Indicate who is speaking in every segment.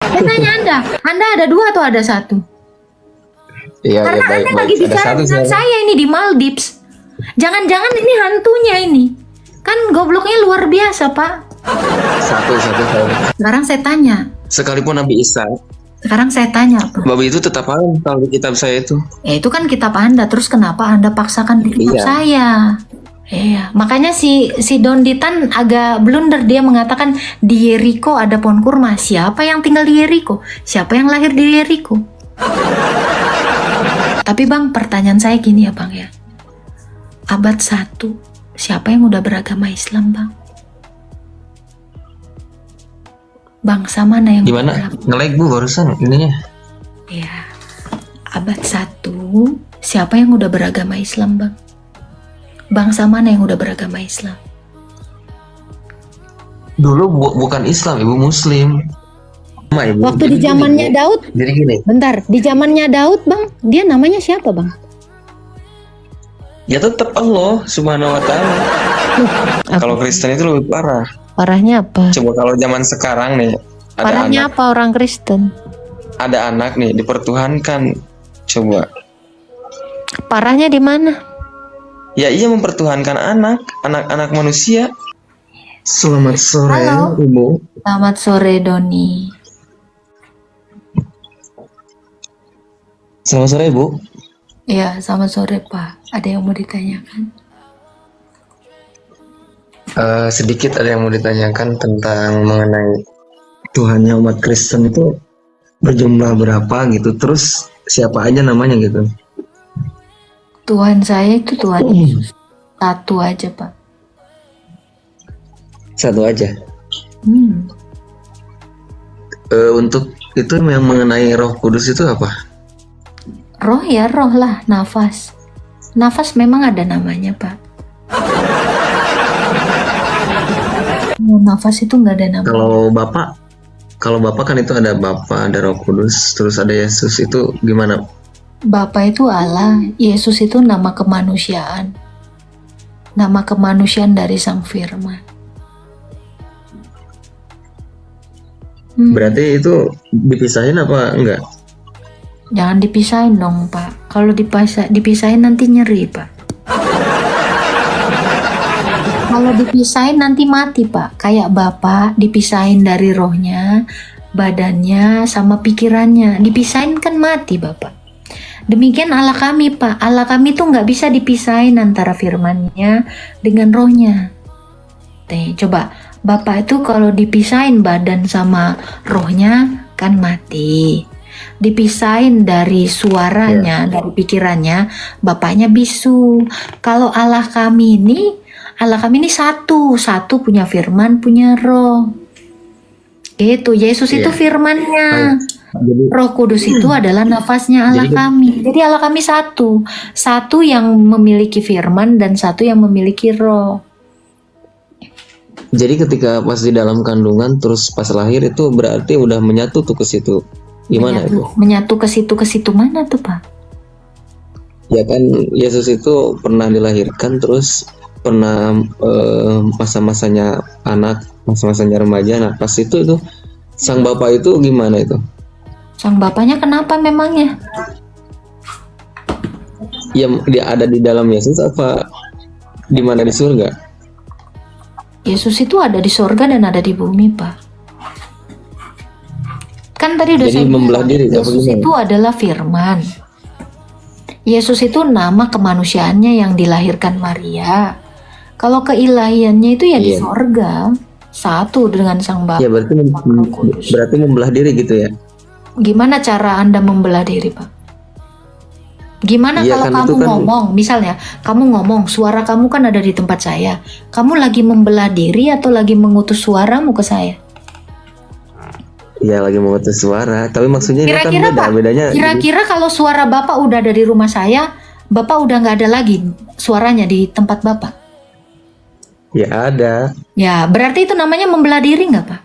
Speaker 1: Saya tanya Anda ada dua atau ada satu?
Speaker 2: Iya,
Speaker 1: Karena
Speaker 2: ya, baik,
Speaker 1: Anda
Speaker 2: baik.
Speaker 1: lagi
Speaker 2: Ada
Speaker 1: bicara
Speaker 2: satu
Speaker 1: dengan
Speaker 2: saya.
Speaker 1: saya ini di Maldives. Jangan-jangan ini hantunya ini. Kan gobloknya luar biasa, Pak.
Speaker 2: Satu saya.
Speaker 1: Sekarang saya tanya.
Speaker 2: Sekalipun Nabi Isa,
Speaker 1: Sekarang saya tanya, Pak.
Speaker 2: babi itu tetap ada kalau di kitab saya itu.
Speaker 1: Ya itu kan kitab Anda. Terus kenapa Anda paksakan di kitab
Speaker 2: Iya.
Speaker 1: saya? Iya, makanya si Don Ditan agak blunder, dia mengatakan di Yeriko ada pohon kurma. Siapa yang tinggal di Yeriko? Siapa yang lahir di Yeriko? Tapi Bang, pertanyaan saya gini ya Bang ya. Abad 1, siapa yang udah beragama Islam Bang? Bangsa mana yang
Speaker 2: Gimana?
Speaker 1: udah beragama?
Speaker 2: Nge-lag Bu barusan ininya.
Speaker 1: Ya, abad 1, siapa yang udah beragama Islam Bang? Bangsa mana yang udah beragama Islam?
Speaker 2: Dulu bukan Islam, Ibu Muslim. Ibu.
Speaker 1: Waktu
Speaker 2: Jadi
Speaker 1: di
Speaker 2: gini,
Speaker 1: zamannya
Speaker 2: Bu.
Speaker 1: Daud,
Speaker 2: Jadi gini,
Speaker 1: bentar, di zamannya Daud Bang, dia namanya siapa Bang?
Speaker 2: ya tetap Allah Subhanahu wa taala. Kalau Kristen itu lebih parah.
Speaker 1: Parahnya apa?
Speaker 2: Coba kalau zaman sekarang nih, ada
Speaker 1: Parahnya
Speaker 2: anak,
Speaker 1: apa orang Kristen?
Speaker 2: ada anak nih dipertuhankan. Coba.
Speaker 1: Parahnya di mana?
Speaker 2: Ya iya mempertuhankan anak manusia. Selamat sore,
Speaker 1: Halo.
Speaker 2: Ibu.
Speaker 1: Selamat sore Doni.
Speaker 2: Selamat sore, Ibu.
Speaker 1: Iya, selamat sore Pak. Ada yang mau ditanyakan?
Speaker 2: Sedikit ada yang mau ditanyakan tentang mengenai Tuhannya umat Kristen itu berjumlah berapa gitu. Terus siapa aja namanya gitu.
Speaker 1: Tuhan saya itu Tuhan Yesus. Satu aja Pak.
Speaker 2: Satu aja.
Speaker 1: Hmm.
Speaker 2: Untuk itu yang mengenai Roh Kudus itu apa?
Speaker 1: Roh ya roh lah, nafas. Nafas memang ada namanya Pak. Nafas itu nggak ada namanya.
Speaker 2: Kalau Bapak kan itu ada Bapa, ada Roh Kudus, terus ada Yesus, itu gimana?
Speaker 1: Bapa itu Allah, Yesus itu nama kemanusiaan. Nama kemanusiaan dari Sang Firman.
Speaker 2: Berarti itu dipisahin apa enggak?
Speaker 1: Jangan dipisahin dong Pak. Kalau dipisahin nanti nyeri Pak. Kalau dipisahin nanti mati Pak. Kayak Bapak dipisahin dari rohnya, badannya, sama pikirannya. Dipisahin kan mati Bapak. Demikian Allah kami Pak. Allah kami tuh nggak bisa dipisahin antara firman-Nya dengan rohnya. Coba Bapak itu kalau dipisahin badan sama rohnya kan mati. Dipisahin dari suaranya, dari pikirannya, Bapaknya bisu. Kalau Allah kami ini satu punya firman, punya roh. Gitu, Yesus itu firmannya. Roh Kudus itu adalah nafasnya Allah kami. Jadi Allah kami satu yang memiliki firman dan satu yang memiliki roh.
Speaker 2: Jadi ketika pas di dalam kandungan terus pas lahir itu berarti udah menyatu tuh ke situ. Gimana itu?
Speaker 1: Menyatu ke situ mana tuh Pak?
Speaker 2: Ya kan Yesus itu pernah dilahirkan terus pernah masa-masanya anak, masa-masanya remaja. Nah pas itu sang bapak itu gimana itu?
Speaker 1: Sang bapaknya kenapa memangnya?
Speaker 2: Ya dia ada di dalam Yesus apa di mana di surga?
Speaker 1: Yesus itu ada di sorga dan ada di bumi Pak. Kan tadi udah
Speaker 2: Jadi
Speaker 1: saya
Speaker 2: membelah
Speaker 1: bilang,
Speaker 2: diri, apa
Speaker 1: Yesus
Speaker 2: gimana?
Speaker 1: itu adalah firman. Yesus itu nama kemanusiaannya yang dilahirkan Maria. Kalau keilahiannya itu ya di
Speaker 2: Iya.
Speaker 1: sorga, satu dengan Sang Bapa.
Speaker 2: Ya berarti
Speaker 1: Roh Kudus.
Speaker 2: berarti membelah diri gitu ya?
Speaker 1: Gimana cara Anda membelah diri, Pak? Gimana
Speaker 2: Iya,
Speaker 1: kalau
Speaker 2: kan
Speaker 1: kamu
Speaker 2: itu kan-
Speaker 1: ngomong, misalnya kamu ngomong, suara kamu kan ada di tempat saya. Kamu lagi membelah diri atau lagi mengutus suaramu ke saya?
Speaker 2: Iya lagi mengutus suara, tapi maksudnya ini kan
Speaker 1: Kira-kira
Speaker 2: beda,
Speaker 1: Pak,
Speaker 2: bedanya.
Speaker 1: kira-kira kalau suara Bapak udah ada di rumah saya, Bapak udah nggak ada lagi suaranya di tempat Bapak?
Speaker 2: Ya ada.
Speaker 1: Ya, berarti itu namanya membelah diri nggak, Pak?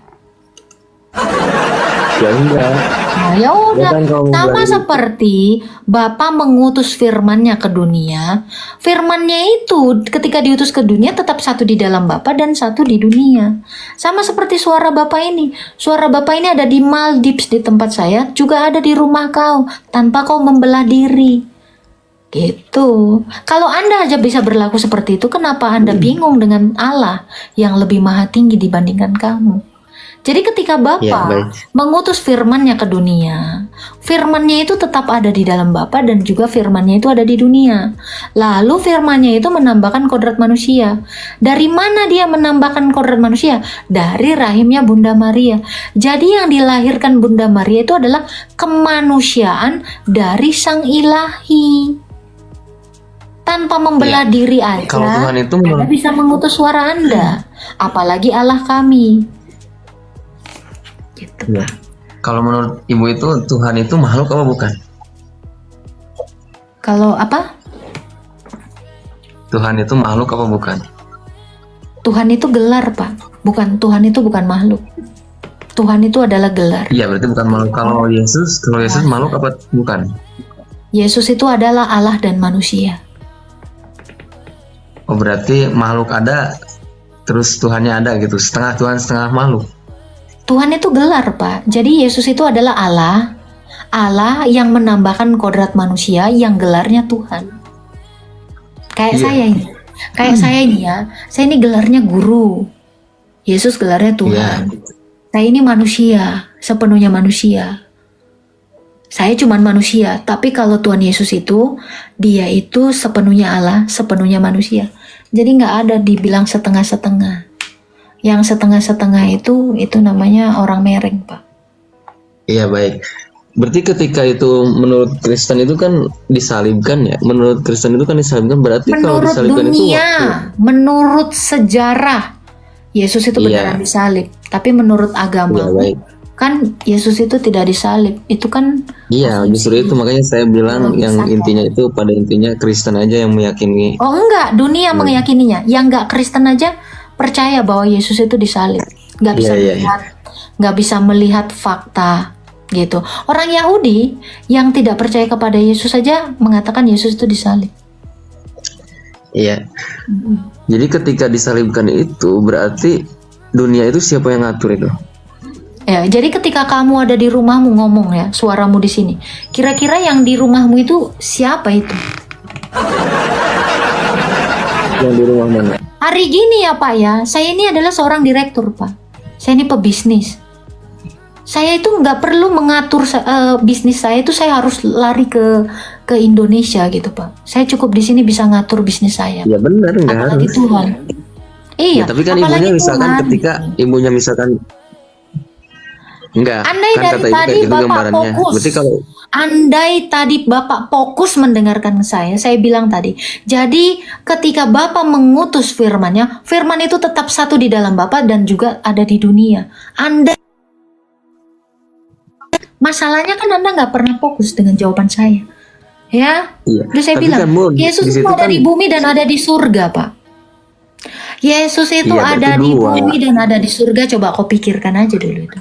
Speaker 2: Ya enggak.
Speaker 1: Nah, ya
Speaker 2: Ya
Speaker 1: udah,
Speaker 2: kan kalau
Speaker 1: sama
Speaker 2: bilang itu,
Speaker 1: seperti Bapa mengutus firman-Nya ke dunia. Firman-Nya itu ketika diutus ke dunia tetap satu di dalam Bapa dan satu di dunia. Sama seperti suara Bapa ini. Suara Bapa ini ada di Maldives di tempat saya, juga ada di rumah kau tanpa kau membelah diri. Gitu. Kalau Anda aja bisa berlaku seperti itu, kenapa Anda bingung dengan Allah yang lebih maha tinggi dibandingkan kamu? Jadi ketika
Speaker 2: ya
Speaker 1: Bapa
Speaker 2: baik.
Speaker 1: mengutus firman-Nya ke dunia, firman-Nya itu tetap ada di dalam Bapa dan juga firman-Nya itu ada di dunia. Lalu firman-Nya itu menambahkan kodrat manusia. Dari mana dia menambahkan kodrat manusia? Dari rahimnya Bunda Maria. Jadi yang dilahirkan Bunda Maria itu adalah kemanusiaan dari Sang Ilahi. Tanpa membelah diri aja,
Speaker 2: Kalau Tuhan itu
Speaker 1: Anda bisa mengutus suara Anda. Apalagi Allah kami. Gitu.
Speaker 2: ya. Kalau menurut Ibu itu Tuhan itu makhluk apa bukan?
Speaker 1: Kalau apa?
Speaker 2: Tuhan itu makhluk apa bukan?
Speaker 1: Tuhan itu gelar, Pak. Bukan, Tuhan itu bukan makhluk. Tuhan itu adalah gelar.
Speaker 2: Iya, berarti bukan makhluk. Kalau Yesus makhluk apa bukan?
Speaker 1: Yesus itu adalah Allah dan manusia.
Speaker 2: Oh, berarti makhluk ada, terus Tuhannya ada gitu. Setengah Tuhan, setengah makhluk.
Speaker 1: Tuhan itu gelar, Pak. Jadi Yesus itu adalah Allah. Allah yang menambahkan kodrat manusia yang gelarnya Tuhan. Kayak
Speaker 2: Iya.
Speaker 1: saya ini. Kayak saya ini ya. Saya ini gelarnya guru. Yesus gelarnya Tuhan. Saya ini manusia, sepenuhnya manusia. Saya cuman manusia, tapi kalau Tuhan Yesus itu, dia itu sepenuhnya Allah, sepenuhnya manusia. Jadi nggak ada dibilang setengah-setengah. Yang setengah-setengah itu namanya orang mereng, Pak.
Speaker 2: Iya, baik. Berarti ketika itu menurut Kristen itu kan disalibkan ya. Menurut Kristen itu kan disalibkan, berarti kalau
Speaker 1: Menurut
Speaker 2: disalibkan itu
Speaker 1: dunia, menurut sejarah, Yesus itu beneran disalib. Tapi menurut agama,
Speaker 2: Iya, baik.
Speaker 1: kan Yesus itu tidak disalib. Itu kan
Speaker 2: Iya, justru itu makanya saya bilang yang intinya itu pada intinya Kristen aja yang meyakini.
Speaker 1: Oh enggak, dunia meyakininya. Yang enggak Kristen aja percaya bahwa Yesus itu disalib. Nggak bisa melihat, nggak bisa melihat fakta gitu. Orang Yahudi yang tidak percaya kepada Yesus saja mengatakan Yesus itu disalib.
Speaker 2: Iya. Jadi ketika disalibkan itu berarti dunia itu siapa yang ngatur itu?
Speaker 1: Ya, jadi ketika kamu ada di rumahmu ngomong ya, suaramu di sini. Kira-kira yang di rumahmu itu siapa itu?
Speaker 2: Yang di rumah mana?
Speaker 1: Hari gini ya Pak ya, saya ini adalah seorang direktur Pak. Saya ini pebisnis. Saya itu nggak perlu mengatur bisnis saya itu, saya harus lari ke Indonesia gitu Pak. Saya cukup di sini bisa ngatur bisnis saya.
Speaker 2: Ya benar, nggak
Speaker 1: Apalagi
Speaker 2: harus.
Speaker 1: Tuhan. Iya.
Speaker 2: Ya, tapi kan
Speaker 1: apalagi
Speaker 2: ibunya misalkan
Speaker 1: Tuhan.
Speaker 2: ketika ibunya misalkan enggak,
Speaker 1: Andai
Speaker 2: kan
Speaker 1: dari
Speaker 2: kata ibu
Speaker 1: tadi
Speaker 2: kayak gitu
Speaker 1: Bapak
Speaker 2: gambarannya.
Speaker 1: fokus.
Speaker 2: Berarti kalau
Speaker 1: Andai tadi Bapak fokus mendengarkan saya bilang tadi. Jadi ketika Bapak mengutus firman-Nya, firman itu tetap satu di dalam Bapak dan juga ada di dunia. Masalahnya kan Anda nggak pernah fokus dengan jawaban saya. Ya,
Speaker 2: iya.
Speaker 1: udah saya
Speaker 2: Tapi
Speaker 1: bilang,
Speaker 2: kan, Bu,
Speaker 1: Yesus
Speaker 2: di
Speaker 1: itu
Speaker 2: situ
Speaker 1: ada
Speaker 2: kan-
Speaker 1: di bumi dan ada di surga, Pak. Yesus itu
Speaker 2: Iya,
Speaker 1: ada
Speaker 2: berarti
Speaker 1: di
Speaker 2: dua.
Speaker 1: bumi dan ada di surga. Coba kau pikirkan aja dulu itu.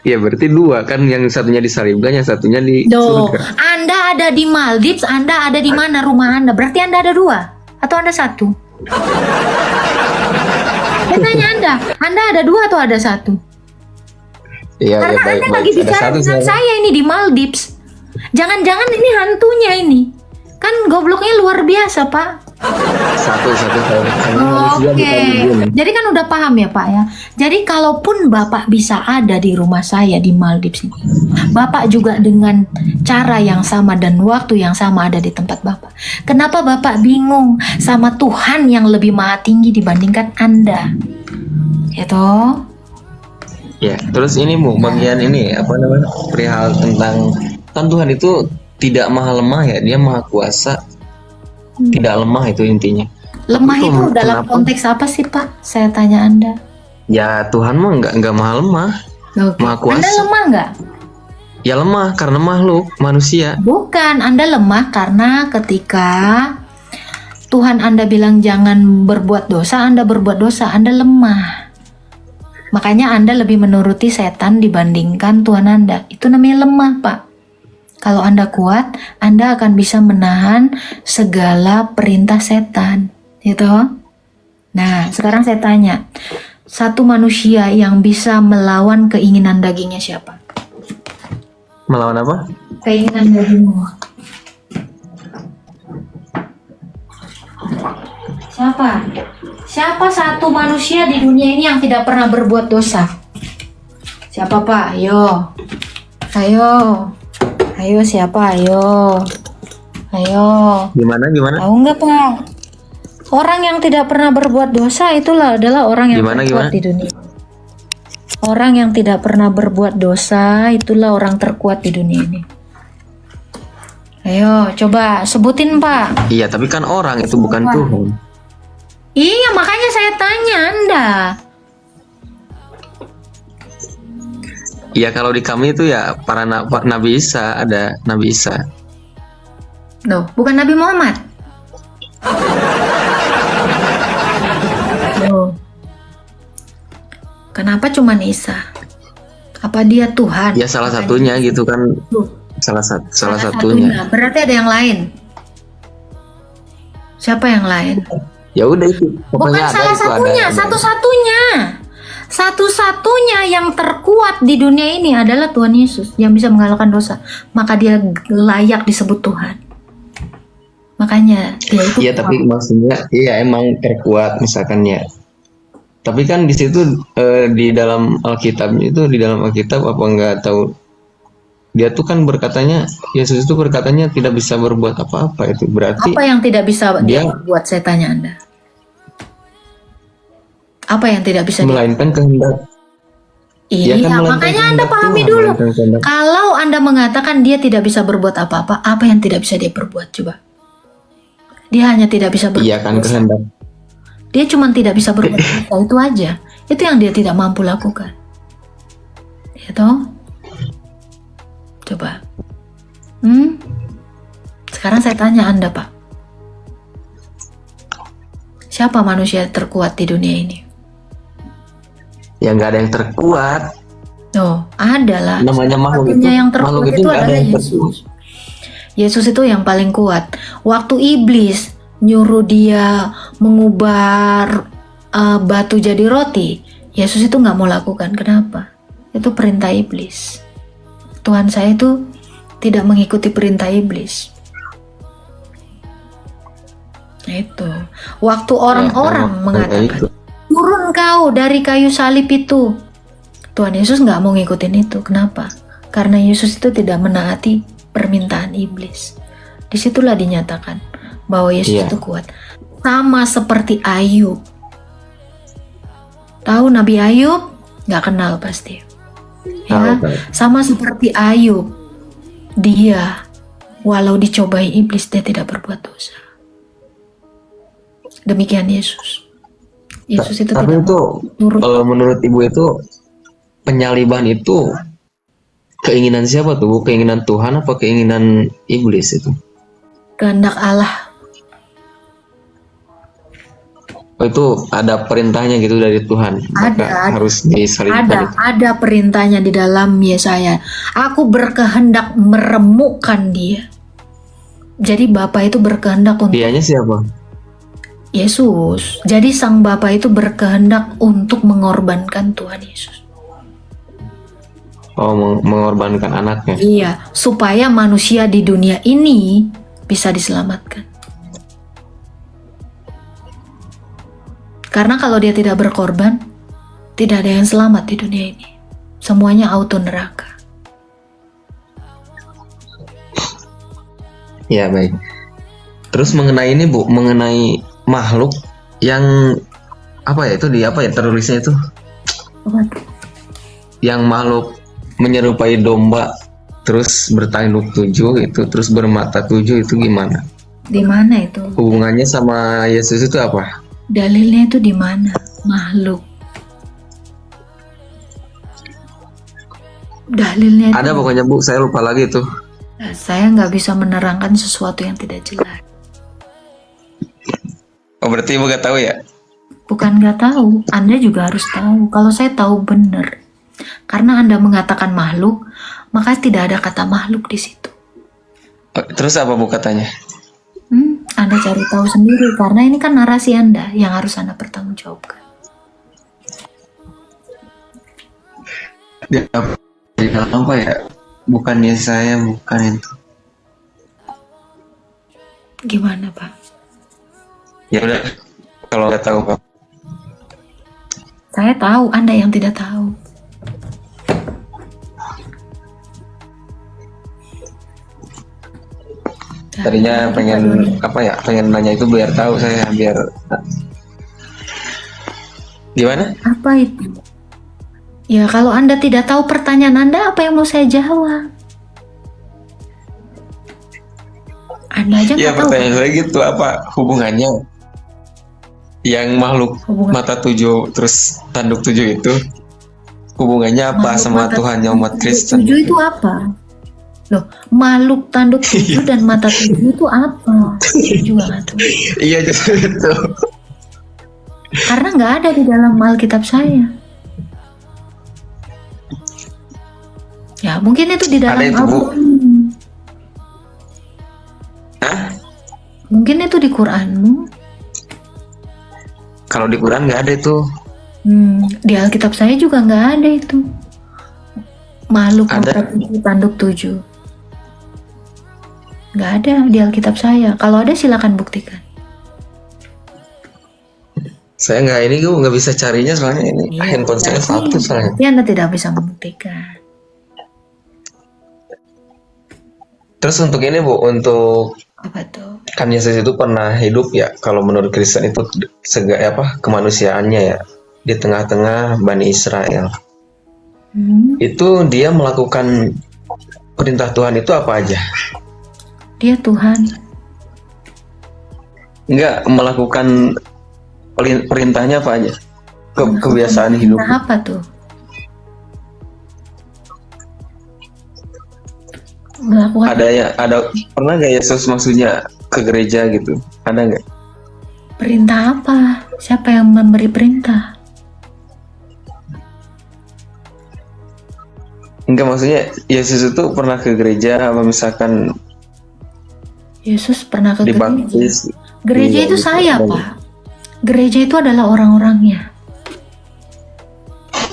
Speaker 2: ya berarti dua kan, yang satunya disalibkan, yang satunya di
Speaker 1: Duh,
Speaker 2: surga.
Speaker 1: Anda ada di Maldives, Anda ada di mana rumah Anda? Berarti Anda ada dua atau Anda satu? Saya tanya Anda ada dua atau ada satu?
Speaker 2: Iya, ya,
Speaker 1: Karena
Speaker 2: baik,
Speaker 1: Anda
Speaker 2: baik.
Speaker 1: lagi
Speaker 2: Ada
Speaker 1: bicara
Speaker 2: satu
Speaker 1: dengan
Speaker 2: saya.
Speaker 1: saya ini di Maldives. Jangan-jangan ini hantunya ini. Kan gobloknya luar biasa, Pak.
Speaker 2: Satu saya. Hanya manusia
Speaker 1: Oke.
Speaker 2: bukan jin.
Speaker 1: Jadi kan udah paham ya, Pak ya. Jadi kalaupun Bapak bisa ada di rumah saya di Maldives ini, Bapak juga dengan cara yang sama dan waktu yang sama ada di tempat Bapak. Kenapa Bapak bingung sama Tuhan yang lebih maha tinggi dibandingkan Anda? Gitu.
Speaker 2: Ya, terus ini Bu, bagian ini apa namanya? Perihal tentang kan Tuhan itu tidak maha lemah ya, dia maha kuasa. Tidak lemah itu intinya.
Speaker 1: Lemah
Speaker 2: Tapi
Speaker 1: itu
Speaker 2: kok
Speaker 1: dalam
Speaker 2: kenapa?
Speaker 1: konteks apa sih, Pak? Saya tanya Anda.
Speaker 2: Ya Tuhan mah nggak maha lemah.
Speaker 1: Oke.
Speaker 2: Maha kuasa.
Speaker 1: Anda lemah nggak?
Speaker 2: Ya lemah karena makhluk manusia.
Speaker 1: Bukan, Anda lemah karena ketika Tuhan Anda bilang jangan berbuat dosa, Anda berbuat dosa, Anda lemah. Makanya Anda lebih menuruti setan dibandingkan Tuhan Anda. Itu namanya lemah, Pak. Kalau Anda kuat, Anda akan bisa menahan segala perintah setan. Gitu. Nah, sekarang saya tanya. Satu manusia yang bisa melawan keinginan dagingnya siapa?
Speaker 2: Melawan apa?
Speaker 1: Keinginan dagingmu. Siapa? Siapa satu manusia di dunia ini yang tidak pernah berbuat dosa? Siapa, Pak? Ayo. Ayo. Ayo siapa? Ayo. Ayo.
Speaker 2: Gimana?
Speaker 1: Tahu nggak, Pak? Orang yang tidak pernah berbuat dosa itulah adalah orang yang terkuat di dunia. Orang yang tidak pernah berbuat dosa itulah orang terkuat di dunia ini. Ayo, coba sebutin, Pak.
Speaker 2: Iya, tapi kan orang itu bukan Tuhan.
Speaker 1: Iya, makanya saya tanya Anda.
Speaker 2: Iya, kalau di kami itu ya para Nabi Isa, ada Nabi Isa.
Speaker 1: Loh, bukan Nabi Muhammad. Loh. Kenapa cuma Isa? Apa dia Tuhan?
Speaker 2: Ya salah satunya gitu kan. Salah satunya.
Speaker 1: Berarti ada yang lain. Siapa yang lain?
Speaker 2: Ya udah itu.
Speaker 1: Bukan salah satunya, satu-satunya. Satu-satunya yang terkuat di dunia ini adalah Tuhan Yesus yang bisa mengalahkan dosa. Maka dia layak disebut Tuhan. Makanya dia itu.
Speaker 2: Iya, tapi maksudnya iya emang terkuat misalkan ya. Tapi kan di situ di dalam Alkitab itu, di dalam Alkitab apa enggak tahu, dia tuh kan berkatanya, Yesus itu berkatanya tidak bisa berbuat apa-apa. Itu berarti
Speaker 1: apa yang tidak bisa dia buat? Saya tanya Anda, apa yang tidak bisa
Speaker 2: melainkan kehendak.
Speaker 1: Iya,
Speaker 2: kan
Speaker 1: makanya Anda pahami
Speaker 2: Tuhan,
Speaker 1: dulu. Kalau Anda mengatakan dia tidak bisa berbuat apa-apa, apa yang tidak bisa dia perbuat? Coba. Dia hanya tidak bisa berbuat.
Speaker 2: Iya kan, kehendak.
Speaker 1: Dia cuma tidak bisa berbuat dosa, itu aja. Itu yang dia tidak mampu lakukan. Ya toh? Coba. Sekarang saya tanya Anda, Pak. Siapa manusia terkuat di dunia ini?
Speaker 2: Ya nggak ada yang terkuat.
Speaker 1: Oh, ada lah.
Speaker 2: Namanya makhluk itu.
Speaker 1: Yang terkuat itu adalah Yesus. Yesus itu yang paling kuat. Waktu iblis nyuruh dia mengubah batu jadi roti, Yesus itu nggak mau lakukan. Kenapa? Itu perintah iblis. Tuhan saya itu tidak mengikuti perintah iblis. Itu. Waktu orang-orang mengatakan, turun kau dari kayu salib itu. Tuhan Yesus nggak mau ngikutin itu. Kenapa? Karena Yesus itu tidak menaati permintaan iblis. Disitulah dinyatakan bahwa Yesus itu kuat. Sama seperti Ayub. Tahu Nabi Ayub? Nggak kenal pasti. Ya, sama seperti Ayub. Dia walau dicobai iblis, dia tidak berbuat dosa. Demikian Yesus. Yesus itu
Speaker 2: tapi
Speaker 1: tidak
Speaker 2: itu kalau menurut Ibu itu penyaliban itu keinginan siapa tuh? Keinginan Tuhan apa keinginan iblis itu?
Speaker 1: kehendak Allah.
Speaker 2: Oh, itu ada perintahnya gitu dari Tuhan.
Speaker 1: Ada,
Speaker 2: harus disalibkan.
Speaker 1: Ada perintahnya di dalam Yesaya. Aku berkehendak meremukkan dia. Jadi Bapa itu berkehendak untuk.
Speaker 2: Dianya siapa?
Speaker 1: Yesus. Jadi sang Bapa itu berkehendak untuk mengorbankan Tuhan Yesus.
Speaker 2: Oh, mengorbankan anaknya.
Speaker 1: Iya, supaya manusia di dunia ini bisa diselamatkan. Karena kalau dia tidak berkorban, tidak ada yang selamat di dunia ini. Semuanya auto neraka.
Speaker 2: Ya, baik. Terus mengenai ini, Bu, mengenai makhluk yang apa ya itu tertulisnya itu?
Speaker 1: Apa?
Speaker 2: Yang makhluk menyerupai domba terus bertanduk 7 itu, terus bermata 7 itu gimana?
Speaker 1: Di mana itu?
Speaker 2: Hubungannya sama Yesus itu apa?
Speaker 1: Dalilnya itu di mana? Makhluk. Dalilnya
Speaker 2: ada
Speaker 1: itu.
Speaker 2: Pokoknya, Bu, saya lupa lagi tuh.
Speaker 1: Saya nggak bisa menerangkan sesuatu yang tidak jelas.
Speaker 2: Oh, berarti Ibu gak tahu ya?
Speaker 1: Bukan nggak tahu, Anda juga harus tahu. Kalau saya tahu benar. Karena Anda mengatakan makhluk, maka tidak ada kata makhluk di situ.
Speaker 2: Terus apa bu katanya?
Speaker 1: Anda cari tahu sendiri, karena ini kan narasi Anda yang harus Anda pertanggungjawabkan.
Speaker 2: Di dalam apa ya? Bukannya saya bukan itu.
Speaker 1: Gimana Pak?
Speaker 2: Ya udah, kalau nggak tahu Pak.
Speaker 1: Saya tahu, Anda yang tidak tahu.
Speaker 2: Tadinya pengen apa ya? Pengen nanya itu biar tahu saya, biar gimana?
Speaker 1: Apa itu? Ya kalau Anda tidak tahu pertanyaan Anda, apa yang mau saya jawab? Anda aja
Speaker 2: Ya
Speaker 1: nggak tahu.
Speaker 2: pertanyaan saya gitu, apa hubungannya yang makhluk mata 7 terus tanduk 7 itu hubungannya apa
Speaker 1: Makhluk
Speaker 2: sama
Speaker 1: mata
Speaker 2: Tuhannya umat Kristen?
Speaker 1: 7 itu apa? Loh, makhluk tanduk 7 dan mata 7 itu apa? Saya juga nggak tahu.
Speaker 2: Iya justru itu.
Speaker 1: Karena nggak ada di dalam Alkitab saya. Ya mungkin itu di dalam
Speaker 2: Ada itu, Bu.
Speaker 1: Al-Quran.
Speaker 2: Hah?
Speaker 1: Mungkin itu di Quranmu.
Speaker 2: Kalau di Quran nggak ada itu.
Speaker 1: Di Alkitab saya juga nggak ada itu. Makhluk
Speaker 2: Ada.
Speaker 1: mata 7 tanduk 7. Nggak ada di Alkitab saya. Kalau ada silakan buktikan.
Speaker 2: Saya nggak nggak bisa carinya soalnya ini handphone saya satu soalnya.
Speaker 1: Berarti Anda tidak bisa membuktikan.
Speaker 2: Terus untuk ini Bu, untuk
Speaker 1: Apa tuh?
Speaker 2: kan Yesus itu pernah hidup ya, kalau menurut Kristen itu kemanusiaannya ya di tengah-tengah Bani Israel. Itu dia melakukan perintah Tuhan itu apa aja?
Speaker 1: Dia Tuhan.
Speaker 2: Enggak, melakukan perintahnya apa aja? Kebiasaan hidup.
Speaker 1: Nah, apa tuh? Melakukan
Speaker 2: Ada pernah nggak Yesus maksudnya ke gereja gitu? Ada nggak?
Speaker 1: perintah apa? Siapa yang memberi perintah?
Speaker 2: Enggak, maksudnya Yesus itu pernah ke gereja apa misalkan
Speaker 1: Yesus pernah ke gereja.
Speaker 2: dibaptis?
Speaker 1: Gereja
Speaker 2: Iya,
Speaker 1: itu
Speaker 2: gitu.
Speaker 1: saya, Pak. Gereja itu adalah orang-orangnya.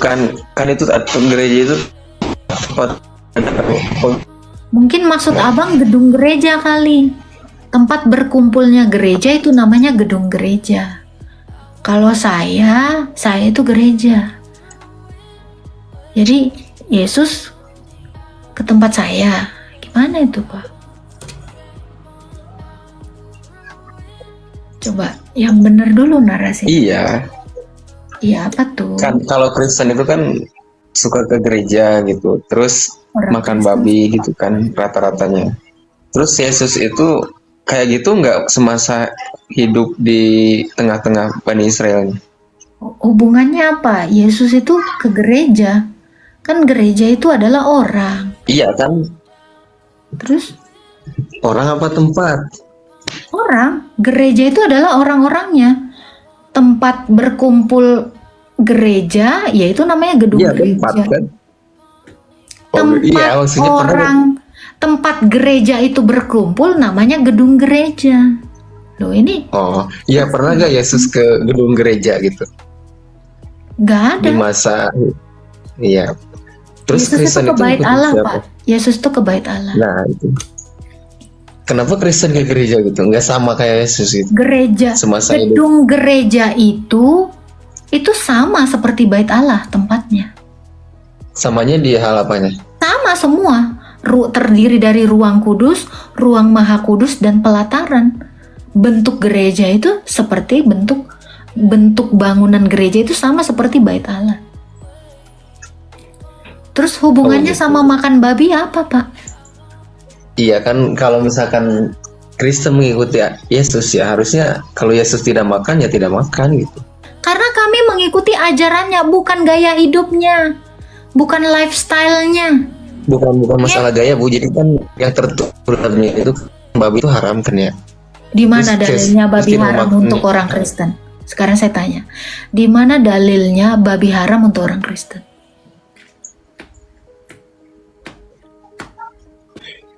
Speaker 2: Kan itu gereja itu tempat
Speaker 1: Mungkin maksud abang gedung gereja kali. Tempat berkumpulnya gereja itu namanya gedung gereja. Kalau saya itu gereja. Jadi Yesus ke tempat saya. Gimana itu Pak? Coba yang benar dulu narasi.
Speaker 2: Iya.
Speaker 1: Iya apa tuh?
Speaker 2: Kan kalau Kristen itu kan suka ke gereja gitu. Terus makan babi gitu kan rata-ratanya. Terus Yesus itu kayak gitu nggak semasa hidup di tengah-tengah Bani Israel?
Speaker 1: Hubungannya apa? Yesus itu ke gereja. Kan gereja itu adalah orang.
Speaker 2: Iya kan?
Speaker 1: Terus?
Speaker 2: Orang apa tempat?
Speaker 1: Orang. Gereja itu adalah orang-orangnya. Tempat berkumpul gereja, yaitu namanya gedung
Speaker 2: Iya,
Speaker 1: gereja.
Speaker 2: tempat kan?
Speaker 1: Tempat tempat gereja itu berkumpul namanya gedung gereja. Loh ini?
Speaker 2: Oh, iya pernah nggak Yesus ke gedung gereja gitu?
Speaker 1: Nggak ada.
Speaker 2: Di masa, iya. Terus
Speaker 1: Yesus
Speaker 2: Kristen
Speaker 1: itu ke bait
Speaker 2: ikut
Speaker 1: Allah,
Speaker 2: siapa?
Speaker 1: Pak. Yesus itu ke bait Allah.
Speaker 2: Nah itu. Kenapa Kristen ke gereja gitu? Nggak sama kayak Yesus gitu?
Speaker 1: Gereja,
Speaker 2: Semasa
Speaker 1: gedung gereja itu sama seperti bait Allah tempatnya.
Speaker 2: Samanya di hal apanya?
Speaker 1: Sama semua. Terdiri dari ruang kudus, ruang maha kudus, dan pelataran. Bentuk gereja itu seperti bentuk bangunan gereja itu sama seperti bait Allah. Terus hubungannya
Speaker 2: gitu.
Speaker 1: sama makan babi apa, Pak?
Speaker 2: Iya kan, kalau misalkan Kristen mengikuti Yesus ya harusnya kalau Yesus tidak makan ya tidak makan gitu.
Speaker 1: Karena kami mengikuti ajarannya, bukan gaya hidupnya, bukan lifestyle-nya.
Speaker 2: Bukan masalah gaya Bu, jadi kan yang tertulis itu babi itu haram kan ya.
Speaker 1: Di mana
Speaker 2: Terus
Speaker 1: dalilnya babi
Speaker 2: tidak
Speaker 1: haram
Speaker 2: makan.
Speaker 1: untuk orang Kristen? Sekarang saya tanya, di mana dalilnya babi haram untuk orang Kristen?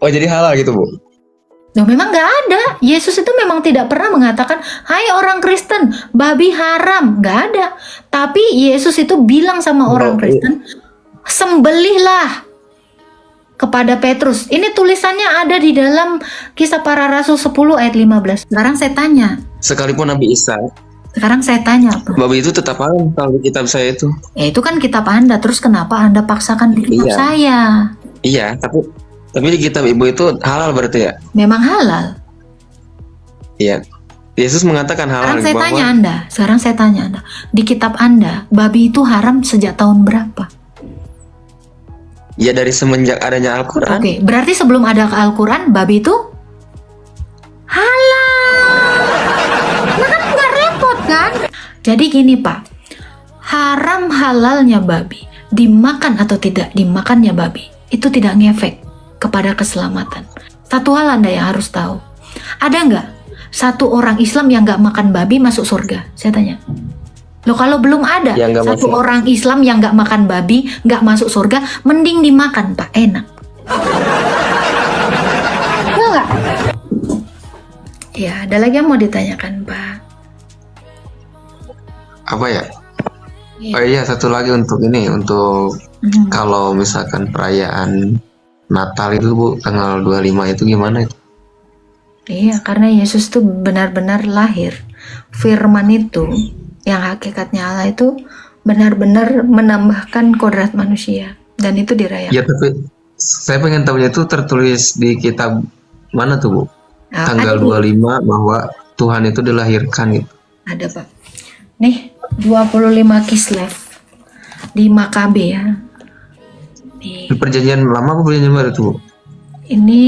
Speaker 2: Oh, jadi halal gitu, Bu?
Speaker 1: Loh, memang nggak ada. Yesus itu memang tidak pernah mengatakan, hai orang Kristen, babi haram. Nggak ada. Tapi Yesus itu bilang sama orang Kristen, sembelihlah kepada Petrus. Ini tulisannya ada di dalam Kisah Para Rasul 10 ayat 15. Sekarang saya tanya.
Speaker 2: Sekalipun Nabi Isa,
Speaker 1: Sekarang saya tanya.
Speaker 2: babi itu tetap halal kalau di kitab saya itu.
Speaker 1: Ya itu kan kitab Anda. Terus kenapa Anda paksakan di kitab saya?
Speaker 2: Iya, tapi di kitab Ibu itu halal berarti ya?
Speaker 1: Memang halal.
Speaker 2: Iya. Yesus mengatakan halal.
Speaker 1: Sekarang saya tanya Anda. Di kitab Anda, babi itu haram sejak tahun berapa?
Speaker 2: Ya dari semenjak adanya Al-Quran.
Speaker 1: Oke, berarti sebelum ada Al-Quran, babi itu halal. Nah kan nggak repot kan? Jadi gini Pak, haram halalnya babi, dimakan atau tidak dimakannya babi, itu tidak ngefek kepada keselamatan. Satu hal Anda yang harus tahu, ada nggak satu orang Islam yang nggak makan babi masuk surga? Saya tanya. Loh, kalau belum ada satu orang Islam yang nggak makan babi nggak masuk surga, mending dimakan Pak, enak. Enggak? Ya, ada lagi yang mau ditanyakan Pak.
Speaker 2: Apa ya? Oh iya, satu lagi untuk kalau misalkan perayaan Natal itu Bu, tanggal 25 itu gimana itu?
Speaker 1: Iya, karena Yesus tuh benar-benar lahir. Firman itu, yang hakikatnya Allah itu benar-benar menambahkan kodrat manusia. Dan itu dirayakan.
Speaker 2: Ya, tapi saya pengen tahu itu tertulis di kitab mana tuh Bu? Tanggal 25 bahwa Tuhan itu dilahirkan gitu.
Speaker 1: Ada Pak. Nih, 25 Kislev di Makabe ya.
Speaker 2: Di perjanjian lama apa perjanjian baru tuh?
Speaker 1: Ini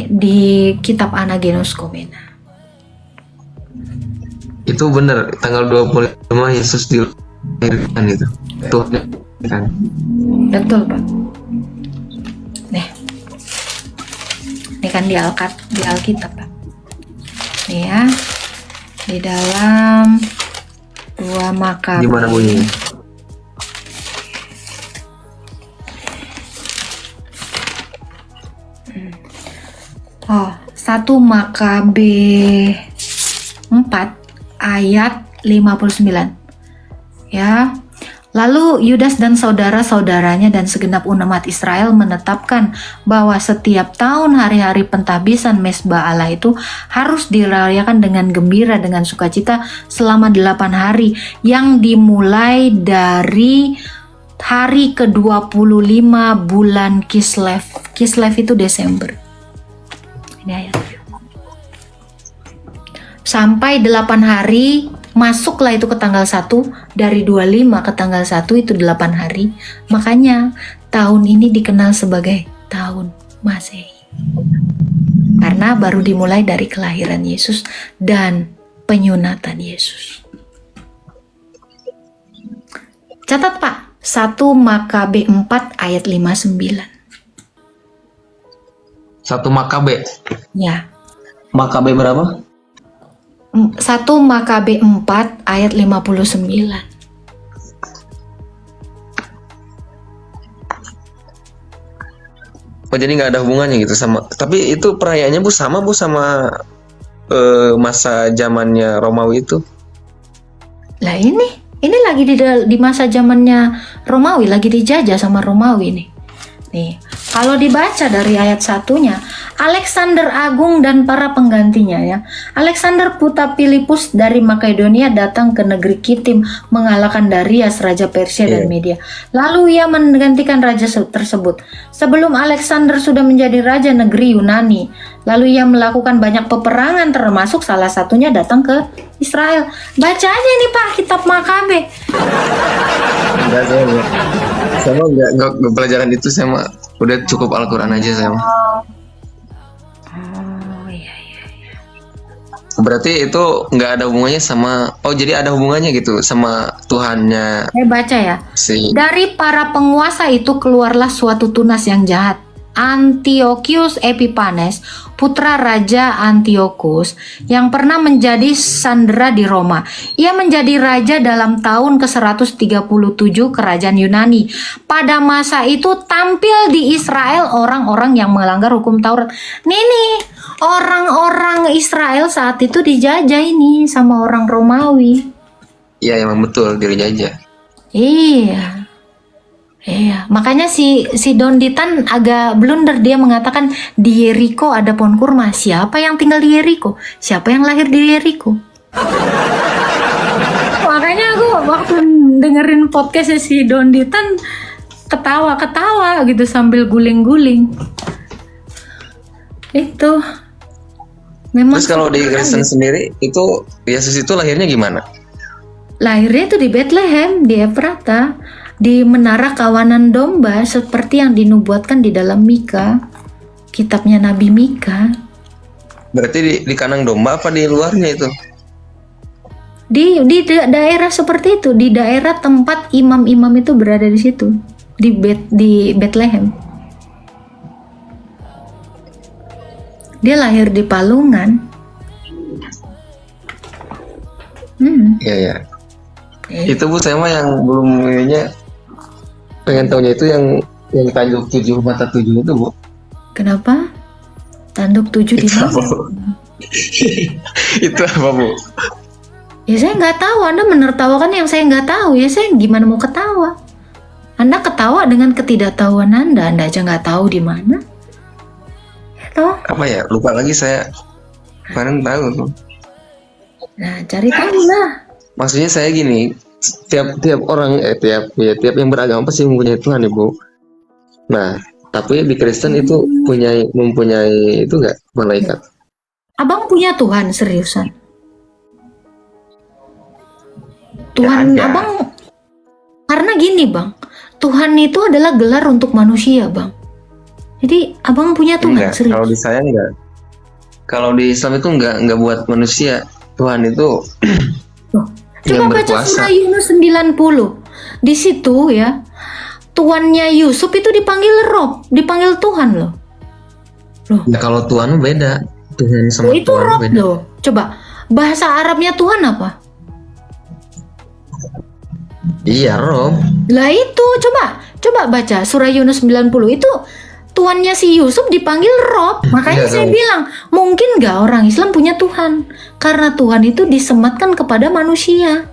Speaker 1: di kitab Anagenos Komena.
Speaker 2: Itu benar, tanggal 25 Yesus dilahirkan itu. Tuhan kan.
Speaker 1: Betul Pak. Nih. Ini kan di Alkitab Pak. Nih ya. Di dalam 2 Makabe.
Speaker 2: Gimana bunyinya?
Speaker 1: Oh, 1 Makabe 4 ayat 59. Ya. Lalu Yudas dan saudara-saudaranya dan segenap umat Israel menetapkan bahwa setiap tahun hari-hari pentahbisan Mesbah Allah itu harus dirayakan dengan gembira dengan sukacita selama 8 hari yang dimulai dari hari ke-25 bulan Kislev. Kislev itu Desember. Ini ayatnya. Sampai 8 hari, masuklah itu ke tanggal 1, dari 25 ke tanggal 1 itu 8 hari. Makanya tahun ini dikenal sebagai tahun Masehi. Karena baru dimulai dari kelahiran Yesus dan penyunatan Yesus. Catat Pak, 1 Makabe 4 ayat 59.
Speaker 2: 1 Makabe.
Speaker 1: Ya.
Speaker 2: Makabe berapa?
Speaker 1: 1 Makabe 4 ayat 59.
Speaker 2: Oh, jadi nggak ada hubungannya gitu sama. Tapi itu perayaannya Bu sama masa zamannya Romawi itu.
Speaker 1: Lah ini lagi di masa zamannya Romawi, lagi dijajah sama Romawi nih. Nih, kalau dibaca dari ayat 1-nya, Alexander Agung dan para penggantinya ya. Alexander Putra Filipus dari Makedonia datang ke negeri Kitim mengalahkan Darius raja Persia dan Media. Lalu ia menggantikan raja tersebut. Sebelum Alexander sudah menjadi raja negeri Yunani, lalu ia melakukan banyak peperangan termasuk salah satunya datang ke Israel. Baca aja nih Pak kitab Makabe.
Speaker 2: Enggak, saya nggak pelajaran itu, saya udah cukup Al-Quran aja saya.
Speaker 1: Oh iya.
Speaker 2: Berarti itu nggak ada hubungannya sama, jadi ada hubungannya gitu sama Tuhannya.
Speaker 1: Saya baca ya. Dari para penguasa itu keluarlah suatu tunas yang jahat. Antiochus Epiphanes, putra Raja Antiochus, yang pernah menjadi sandera di Roma. Ia menjadi raja dalam tahun ke-137 kerajaan Yunani. Pada masa itu tampil di Israel orang-orang yang melanggar hukum Taurat. Nih, orang-orang Israel saat itu dijajah ini sama orang Romawi.
Speaker 2: Iya, emang betul dijajah.
Speaker 1: Iya, makanya si Don Ditan agak blunder, dia mengatakan di Yeriko ada pohon kurma. Siapa yang tinggal di Yeriko? Siapa yang lahir di Yeriko? Makanya aku waktu dengerin podcast si Don Ditan ketawa-ketawa gitu sambil guling-guling. Itu memang.
Speaker 2: Terus kalau di Kristen sendiri itu Yesus itu lahirnya gimana?
Speaker 1: Lahirnya itu di Bethlehem, di Efrata, di menara kawanan domba, seperti yang dinubuatkan di dalam Mika, kitabnya Nabi Mika.
Speaker 2: Berarti di kandang domba apa di luarnya itu?
Speaker 1: Di daerah seperti itu, di daerah tempat imam-imam itu berada di situ, di Bethlehem. Dia lahir di Palungan.
Speaker 2: Iya. Itu Bu, saya mah yang belum pengen tahunya itu yang tanduk 7 mata 7 itu Bu.
Speaker 1: Kenapa? Tanduk 7 di mana?
Speaker 2: Itu apa Bu?
Speaker 1: Ya saya nggak tahu. Anda menertawakan yang saya nggak tahu. Ya saya gimana mau ketawa? Anda ketawa dengan ketidaktahuan Anda. Anda aja nggak tahu di mana. Ya toh?
Speaker 2: Apa ya? Lupa lagi saya. Kemarin tahu tuh.
Speaker 1: Nah, cari tahu lah.
Speaker 2: Maksudnya saya gini, tiap orang tiap yang beragama pasti mempunyai Tuhan ya Bu. Nah, tapi di Kristen itu mempunyai itu enggak malaikat?
Speaker 1: Abang punya Tuhan seriusan? Tuhan
Speaker 2: Ya,
Speaker 1: Abang, karena gini Bang, Tuhan itu adalah gelar untuk manusia Bang. Jadi Abang punya Tuhan
Speaker 2: Enggak,
Speaker 1: serius?
Speaker 2: kalau di saya enggak. Kalau di Islam itu enggak buat manusia. Tuhan itu
Speaker 1: Coba
Speaker 2: yang
Speaker 1: baca
Speaker 2: berkuasa.
Speaker 1: surah Yunus 90. Di situ ya, tuannya Yusuf itu dipanggil Rob, dipanggil Tuhan loh.
Speaker 2: Ya, kalau Tuhan beda. Tuhan sama
Speaker 1: Itu
Speaker 2: Tuhan
Speaker 1: Rob
Speaker 2: beda.
Speaker 1: loh. Coba bahasa Arabnya Tuhan apa?
Speaker 2: Iya, Rob.
Speaker 1: Lah itu coba baca surah Yunus 90 itu tuannya si Yusuf dipanggil Rob. Makanya
Speaker 2: Iya,
Speaker 1: saya
Speaker 2: Rob.
Speaker 1: bilang, mungkin nggak orang Islam punya Tuhan? Karena Tuhan itu disematkan kepada manusia.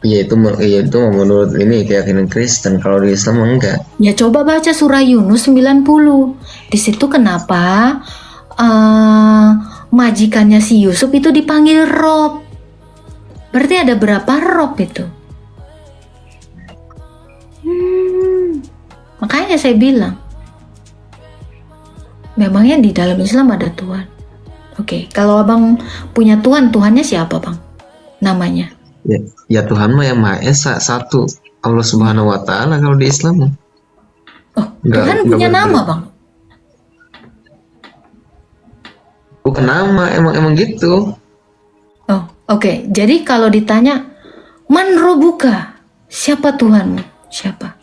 Speaker 2: Iya itu menurut ini keyakinan Kristen. Kalau di Islam enggak.
Speaker 1: Ya coba baca surah Yunus 90. Di situ kenapa majikannya si Yusuf itu dipanggil Rob? Berarti ada berapa Rob itu? Makanya saya bilang, memangnya di dalam Islam ada Tuhan. Oke, kalau abang punya Tuhan, Tuhannya siapa bang? Namanya?
Speaker 2: Ya Tuhan mah yang Maha Esa, satu, Allah Subhanahu Wa Taala. Kalau di Islam
Speaker 1: Tuhan punya nama bang?
Speaker 2: Bukan nama, emang gitu.
Speaker 1: Oh, oke. Jadi kalau ditanya, man robuka, siapa Tuhanmu? Siapa?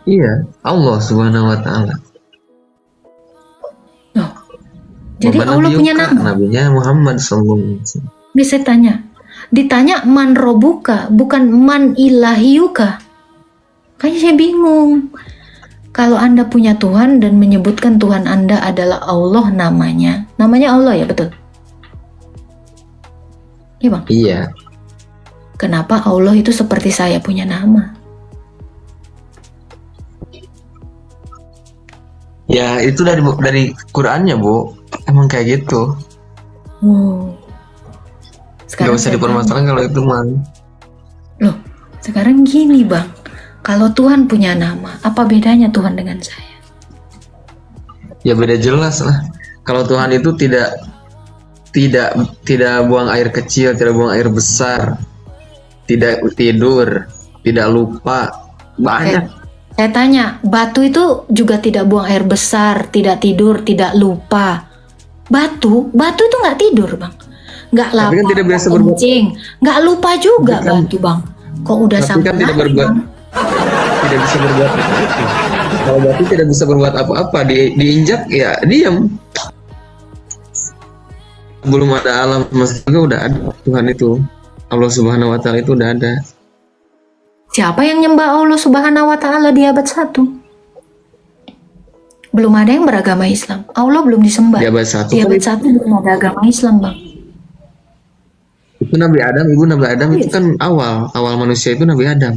Speaker 2: Iya, Allah Subhanahu Wa Taala.
Speaker 1: Oh, jadi Allah punya nama?
Speaker 2: Nabinya Muhammad SAW.
Speaker 1: Ini saya tanya, ditanya man robuka, bukan man ilahiyuka. Kayaknya saya bingung. Kalau Anda punya Tuhan dan menyebutkan Tuhan Anda adalah Allah namanya Allah ya, betul? Iya bang?
Speaker 2: Iya.
Speaker 1: Kenapa Allah itu seperti saya punya nama?
Speaker 2: Ya itu dari Qurannya Bu, emang kayak gitu. Gak usah dipermasalahkan kalau itu mah.
Speaker 1: Loh, sekarang gini bang, kalau Tuhan punya nama, apa bedanya Tuhan dengan saya?
Speaker 2: Ya beda jelas lah. Kalau Tuhan itu tidak buang air kecil, tidak buang air besar, tidak tidur, tidak lupa, banyak.
Speaker 1: Saya tanya, batu itu juga tidak buang air besar, tidak tidur, tidak lupa. Batu itu nggak tidur bang, nggak lapar,
Speaker 2: kan tidak biasa
Speaker 1: kencing, nggak lupa juga batu bang. Kok udah sampai
Speaker 2: kan tidak tidak bisa berbuat apa-apa. Kalau batu tidak bisa berbuat apa-apa, diinjak ya diam. Belum ada alam semesta juga udah ada Tuhan itu. Allah Subhanahu wa taala itu udah ada.
Speaker 1: Siapa yang nyembah Allah Subhanahu wa taala di abad 1? Belum ada yang beragama Islam. Allah belum disembah.
Speaker 2: Di abad 1
Speaker 1: Di abad 1 belum ada agama Islam, Bang.
Speaker 2: itu Nabi Adam, ibu Nabi Adam itu kan awal manusia itu Nabi Adam.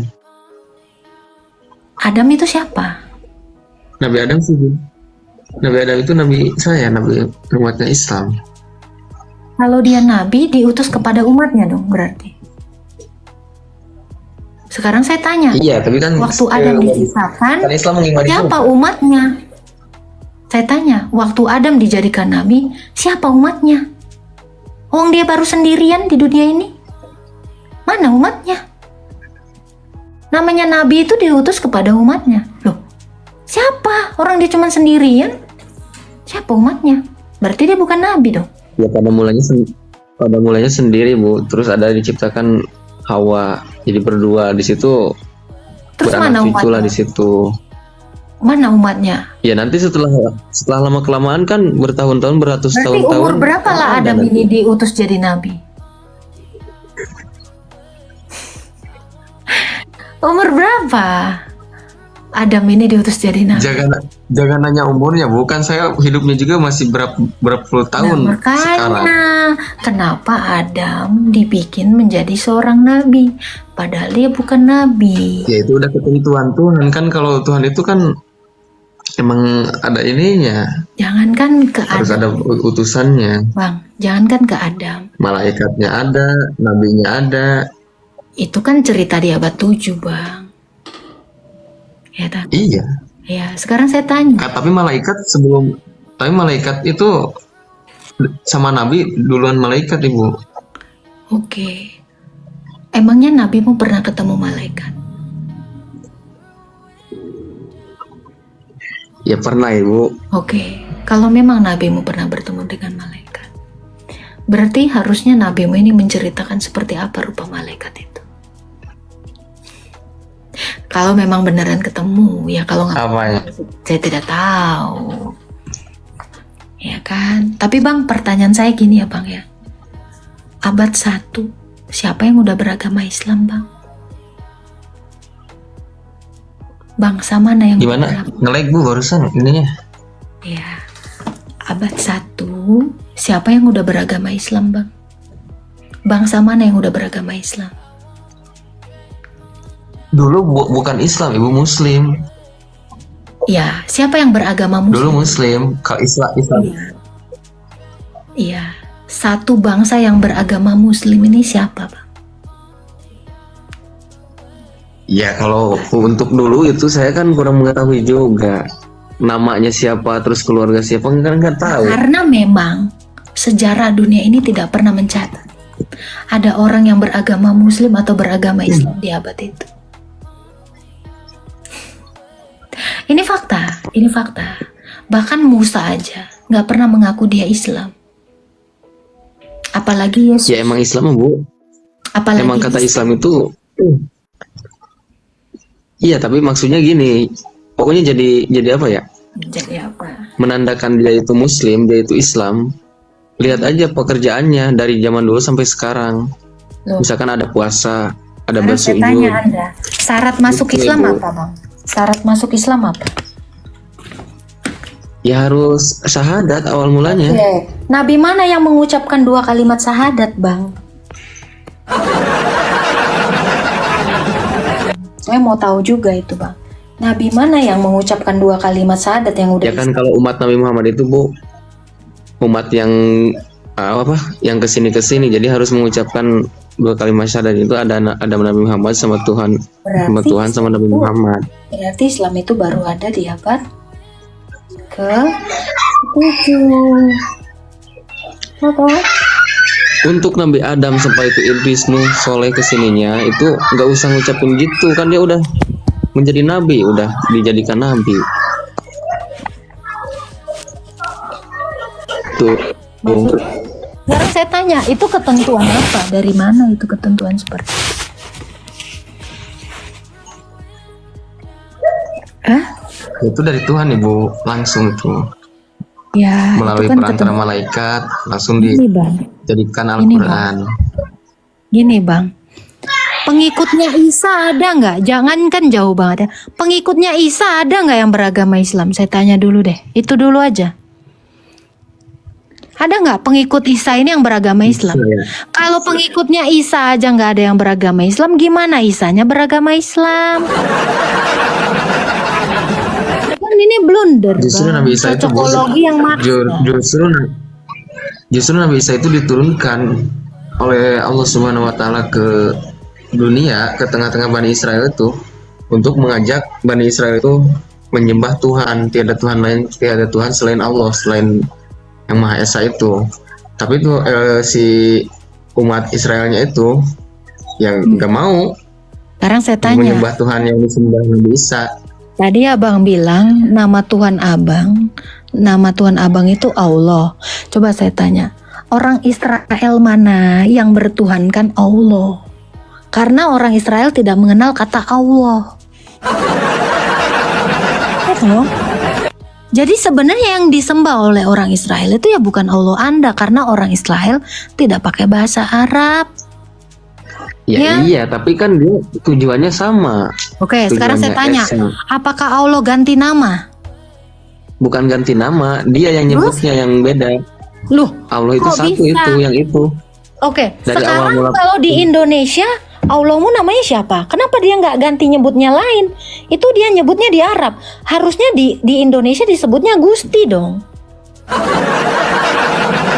Speaker 1: Adam itu siapa?
Speaker 2: Nabi Adam sih, Bu. Nabi Adam itu nabi saya, nabi umatnya Islam.
Speaker 1: Kalau dia nabi, diutus kepada umatnya dong berarti. Sekarang saya tanya,
Speaker 2: Iya, tapi kan
Speaker 1: waktu Adam diciptakan,
Speaker 2: kan Islam mengimani
Speaker 1: siapa
Speaker 2: itu.
Speaker 1: umatnya? Saya tanya, waktu Adam dijadikan nabi, siapa umatnya? Wong dia baru sendirian di dunia ini. Mana umatnya? Namanya nabi itu diutus kepada umatnya. Loh, siapa? Orang dia cuma sendirian. Siapa umatnya? Berarti dia bukan nabi dong.
Speaker 2: Ya pada mulanya sendiri, Bu. Terus ada diciptakan Hawa, jadi berdua di situ.
Speaker 1: Terus
Speaker 2: Beranak
Speaker 1: mana
Speaker 2: cucu lah
Speaker 1: umatnya?
Speaker 2: di situ.
Speaker 1: Mana umatnya?
Speaker 2: Ya nanti setelah lama kelamaan kan bertahun-tahun, beratus
Speaker 1: Berarti
Speaker 2: tahun-tahun.
Speaker 1: umur berapa lah
Speaker 2: ada
Speaker 1: Adam
Speaker 2: nanti.
Speaker 1: ini diutus jadi nabi? Umur berapa Adam ini diutus jadi nabi?
Speaker 2: Jangan nanya umurnya, bukan saya hidupnya juga masih berapa puluh tahun
Speaker 1: Nah,
Speaker 2: sekarang.
Speaker 1: makanya kenapa Adam dibikin menjadi seorang nabi padahal dia bukan nabi.
Speaker 2: Ya itu udah ketentuan Tuhan kan, kalau Tuhan itu kan emang ada ininya,
Speaker 1: Jangankan ke
Speaker 2: harus ada
Speaker 1: Adam,
Speaker 2: utusannya,
Speaker 1: Bang, jangankan ke Adam.
Speaker 2: malaikatnya ada, nabinya ada.
Speaker 1: Itu kan cerita di abad 7, Bang. Ya, tak?
Speaker 2: Iya.
Speaker 1: Ya, sekarang saya tanya.
Speaker 2: Tapi malaikat itu sama nabi duluan malaikat, Ibu.
Speaker 1: Oke. Emangnya nabimu pernah ketemu malaikat?
Speaker 2: Ya pernah, Ibu.
Speaker 1: Oke. Kalau memang nabimu pernah bertemu dengan malaikat, berarti harusnya nabimu ini menceritakan seperti apa rupa malaikat itu. Kalau memang beneran ketemu, ya kalau nggak,
Speaker 2: Apanya?
Speaker 1: saya tidak tahu. Ya kan? Tapi Bang, pertanyaan saya gini ya Bang ya. Abad 1, siapa yang udah beragama Islam Bang? Bangsa mana yang
Speaker 2: Gimana?
Speaker 1: udah beragama?
Speaker 2: Nge-lag, Bu, barusan ininya.
Speaker 1: Ya. Abad 1, siapa yang udah beragama Islam Bang? Bangsa mana yang udah beragama Islam?
Speaker 2: Dulu bukan Islam, Ibu, Muslim.
Speaker 1: Ya, siapa yang beragama Muslim?
Speaker 2: Dulu Muslim, kalau Islam.
Speaker 1: Iya. Iya. Satu bangsa yang beragama Muslim ini siapa, Bang?
Speaker 2: Ya kalau untuk dulu itu saya kan kurang mengetahui juga namanya siapa, terus keluarga siapa, kan nggak tahu.
Speaker 1: Karena memang sejarah dunia ini tidak pernah mencatat ada orang yang beragama Muslim atau beragama Islam di abad itu. Ini fakta, ini fakta. Bahkan Musa aja nggak pernah mengaku dia Islam. Apalagi Yesus.
Speaker 2: Ya emang Islam, Bu.
Speaker 1: Apalagi
Speaker 2: Emang kata
Speaker 1: Yesus.
Speaker 2: Islam itu. Iya, tapi maksudnya gini. Pokoknya jadi apa ya?
Speaker 1: Jadi apa?
Speaker 2: Menandakan dia itu Muslim, dia itu Islam. Lihat aja pekerjaannya dari zaman dulu sampai sekarang.
Speaker 1: Loh,
Speaker 2: Misalkan ada puasa, ada
Speaker 1: sekarang saya tanya
Speaker 2: bersujud.
Speaker 1: Anda, syarat masuk
Speaker 2: Betul,
Speaker 1: Islam
Speaker 2: Bu.
Speaker 1: apa, Bang? Syarat masuk Islam apa?
Speaker 2: Ya harus syahadat awal mulanya.
Speaker 1: Oke. Nabi mana yang mengucapkan 2 kalimat syahadat, Bang? Saya mau tahu juga itu, Bang. Nabi mana yang mengucapkan 2 kalimat syahadat yang udah
Speaker 2: Ya kan kalau umat Nabi Muhammad itu, Bu, umat yang yang kesini, jadi harus mengucapkan 2 kalimat syahadat itu ada Nabi Muhammad sama Tuhan, sama
Speaker 1: Berarti
Speaker 2: Tuhan sama Nabi
Speaker 1: itu-
Speaker 2: Muhammad.
Speaker 1: Berarti Islam itu baru ada di abad ke-7. Apa?
Speaker 2: Untuk Nabi Adam sampai ke Idris, Nuh, Soleh kesininya itu nggak usah ngucapin gitu kan, dia udah menjadi nabi, udah dijadikan nabi. Tuh.
Speaker 1: Sekarang saya tanya, itu ketentuan apa? Dari mana itu ketentuan seperti itu?
Speaker 2: Itu dari Tuhan Ibu, langsung itu
Speaker 1: Ya, itu
Speaker 2: melalui
Speaker 1: kan
Speaker 2: perantara
Speaker 1: ketemu.
Speaker 2: malaikat langsung
Speaker 1: Ini bang,
Speaker 2: dijadikan
Speaker 1: ini bang,
Speaker 2: Al-Quran.
Speaker 1: gini bang. Pengikutnya Isa ada nggak? Jangan kan jauh banget ya. Pengikutnya Isa ada nggak yang beragama Islam? Saya tanya dulu deh. Itu dulu aja. Ada nggak pengikut Isa ini yang beragama Islam?
Speaker 2: Iya.
Speaker 1: Kalau pengikutnya Isa aja nggak ada yang beragama Islam, gimana Isanya beragama Islam? Kan ini blunder,
Speaker 2: Justru
Speaker 1: bang.
Speaker 2: Nabi Isa itu
Speaker 1: Cocokologi yang
Speaker 2: ju-
Speaker 1: maksa.
Speaker 2: justru Nabi Isa itu diturunkan oleh Allah Subhanahu wa taala ke dunia, ke tengah-tengah Bani Israel itu untuk mengajak Bani Israel itu menyembah Tuhan, tiada Tuhan lain, tiada Tuhan selain Allah, selain yang Maha Esa itu. Tapi itu si umat Israelnya itu yang nggak mau
Speaker 1: Sekarang saya tanya.
Speaker 2: menyembah Tuhan yang disembah Nabi Isa.
Speaker 1: Tadi abang bilang nama Tuhan abang itu Allah. Coba saya tanya, orang Israel mana yang bertuhankan Allah? Karena orang Israel tidak mengenal kata Allah. Betul. Jadi sebenarnya yang disembah oleh orang Israel itu ya bukan Allah Anda, karena orang Israel tidak pakai bahasa Arab. Ya.
Speaker 2: Iya, tapi kan dia tujuannya sama.
Speaker 1: Oke, sekarang saya
Speaker 2: Tujuannya
Speaker 1: tanya,
Speaker 2: Esa.
Speaker 1: apakah Allah ganti nama?
Speaker 2: Bukan ganti nama, dia yang nyebutnya yang beda.
Speaker 1: Loh,
Speaker 2: Allah itu
Speaker 1: kok
Speaker 2: satu,
Speaker 1: bisa?
Speaker 2: itu yang itu.
Speaker 1: Oke,
Speaker 2: Dari awal
Speaker 1: sekarang
Speaker 2: mula.
Speaker 1: kalau di Indonesia, Allahmu namanya siapa? Kenapa dia nggak ganti nyebutnya lain? Itu dia nyebutnya di Arab. Harusnya di Indonesia disebutnya Gusti dong.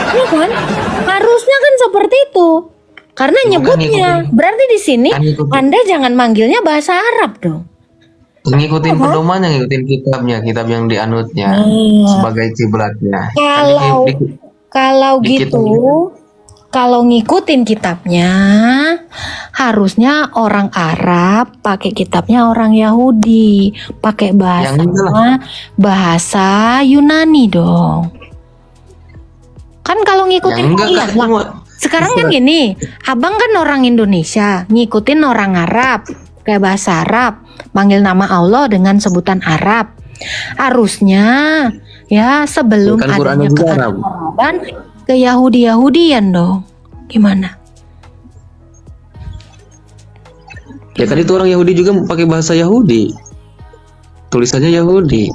Speaker 1: Iya kan? Harusnya kan seperti itu. Karena
Speaker 2: Bukan
Speaker 1: nyebutnya.
Speaker 2: ngikutin.
Speaker 1: Berarti di sini
Speaker 2: Kan ngikutin.
Speaker 1: Anda jangan manggilnya bahasa Arab dong.
Speaker 2: Ngikutin pedomannya, ngikutin kitab yang dianutnya
Speaker 1: Hmm.
Speaker 2: sebagai kiblatnya.
Speaker 1: Kalau kalau
Speaker 2: di
Speaker 1: gitu,
Speaker 2: kitab-
Speaker 1: kalau ngikutin kitabnya, harusnya orang Arab pakai kitabnya orang Yahudi, pakai
Speaker 2: Yang itu
Speaker 1: bahasa Yunani dong. Kan kalau ngikutin
Speaker 2: yang enggak kan
Speaker 1: iya,
Speaker 2: semua.
Speaker 1: sekarang kan gini, abang kan orang Indonesia, ngikutin orang Arab, kayak bahasa Arab, manggil nama Allah dengan sebutan Arab. Harusnya ya sebelum
Speaker 2: Kan Qurannya
Speaker 1: adanya
Speaker 2: juga Arab.
Speaker 1: kearaban ke Yahudi-Yahudian dong. Gimana?
Speaker 2: Ya kan itu orang Yahudi juga pakai bahasa Yahudi. Tulisannya Yahudi.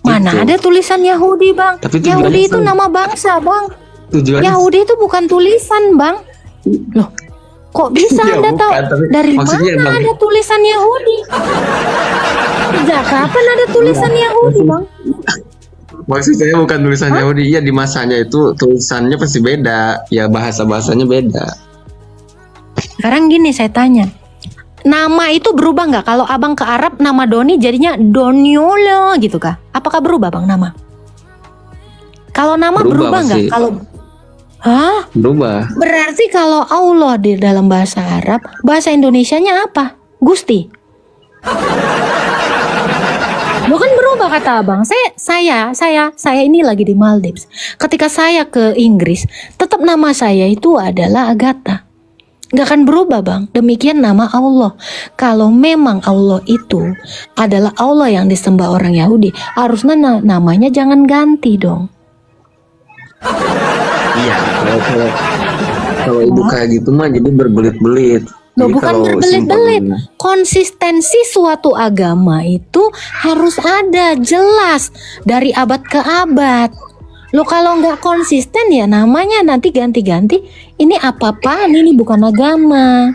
Speaker 1: Mana
Speaker 2: Gitu.
Speaker 1: ada tulisan Yahudi, Bang?
Speaker 2: Tapi tujuannya
Speaker 1: Yahudi itu
Speaker 2: sama.
Speaker 1: nama bangsa, Bang.
Speaker 2: Tujuannya
Speaker 1: Yahudi itu bukan tulisan, Bang. Loh, kok bisa
Speaker 2: Ya,
Speaker 1: Anda
Speaker 2: bukan,
Speaker 1: tahu
Speaker 2: tapi
Speaker 1: dari
Speaker 2: maksudnya
Speaker 1: mana
Speaker 2: Bang,
Speaker 1: ada tulisan Yahudi? Sejak kapan ada tulisan Yahudi, Bang?
Speaker 2: maksud saya bukan tulisan Yahudi. Iya, di masanya itu tulisannya pasti beda. Ya bahasa-bahasanya beda.
Speaker 1: Sekarang gini saya tanya. Nama itu berubah nggak? Kalau abang ke Arab nama Doni jadinya Doniolo gitu kah? Apakah berubah bang nama? Kalau nama
Speaker 2: Berubah
Speaker 1: berubah nggak?
Speaker 2: pasti.
Speaker 1: Kalau Hah?
Speaker 2: Berubah.
Speaker 1: Berarti kalau Allah di dalam bahasa Arab, bahasa Indonesianya apa? Gusti. Bukan berubah kata abang. Saya ini lagi di Maldives. Ketika saya ke Inggris, tetap nama saya itu adalah Agatha. Nggak akan berubah bang. Demikian nama Allah. Kalau memang Allah itu adalah Allah yang disembah orang Yahudi, harusnya namanya jangan ganti dong.
Speaker 2: Iya, kalau ibu kayak gitu mah jadi berbelit-belit.
Speaker 1: Loh,
Speaker 2: Jadi
Speaker 1: bukan
Speaker 2: kalau
Speaker 1: berbelit-belit.
Speaker 2: simpelnya,
Speaker 1: Konsistensi suatu agama itu harus ada, jelas dari abad ke abad. Lo kalau nggak konsisten ya namanya nanti ganti-ganti. Ini apa-apaan, ini bukan agama.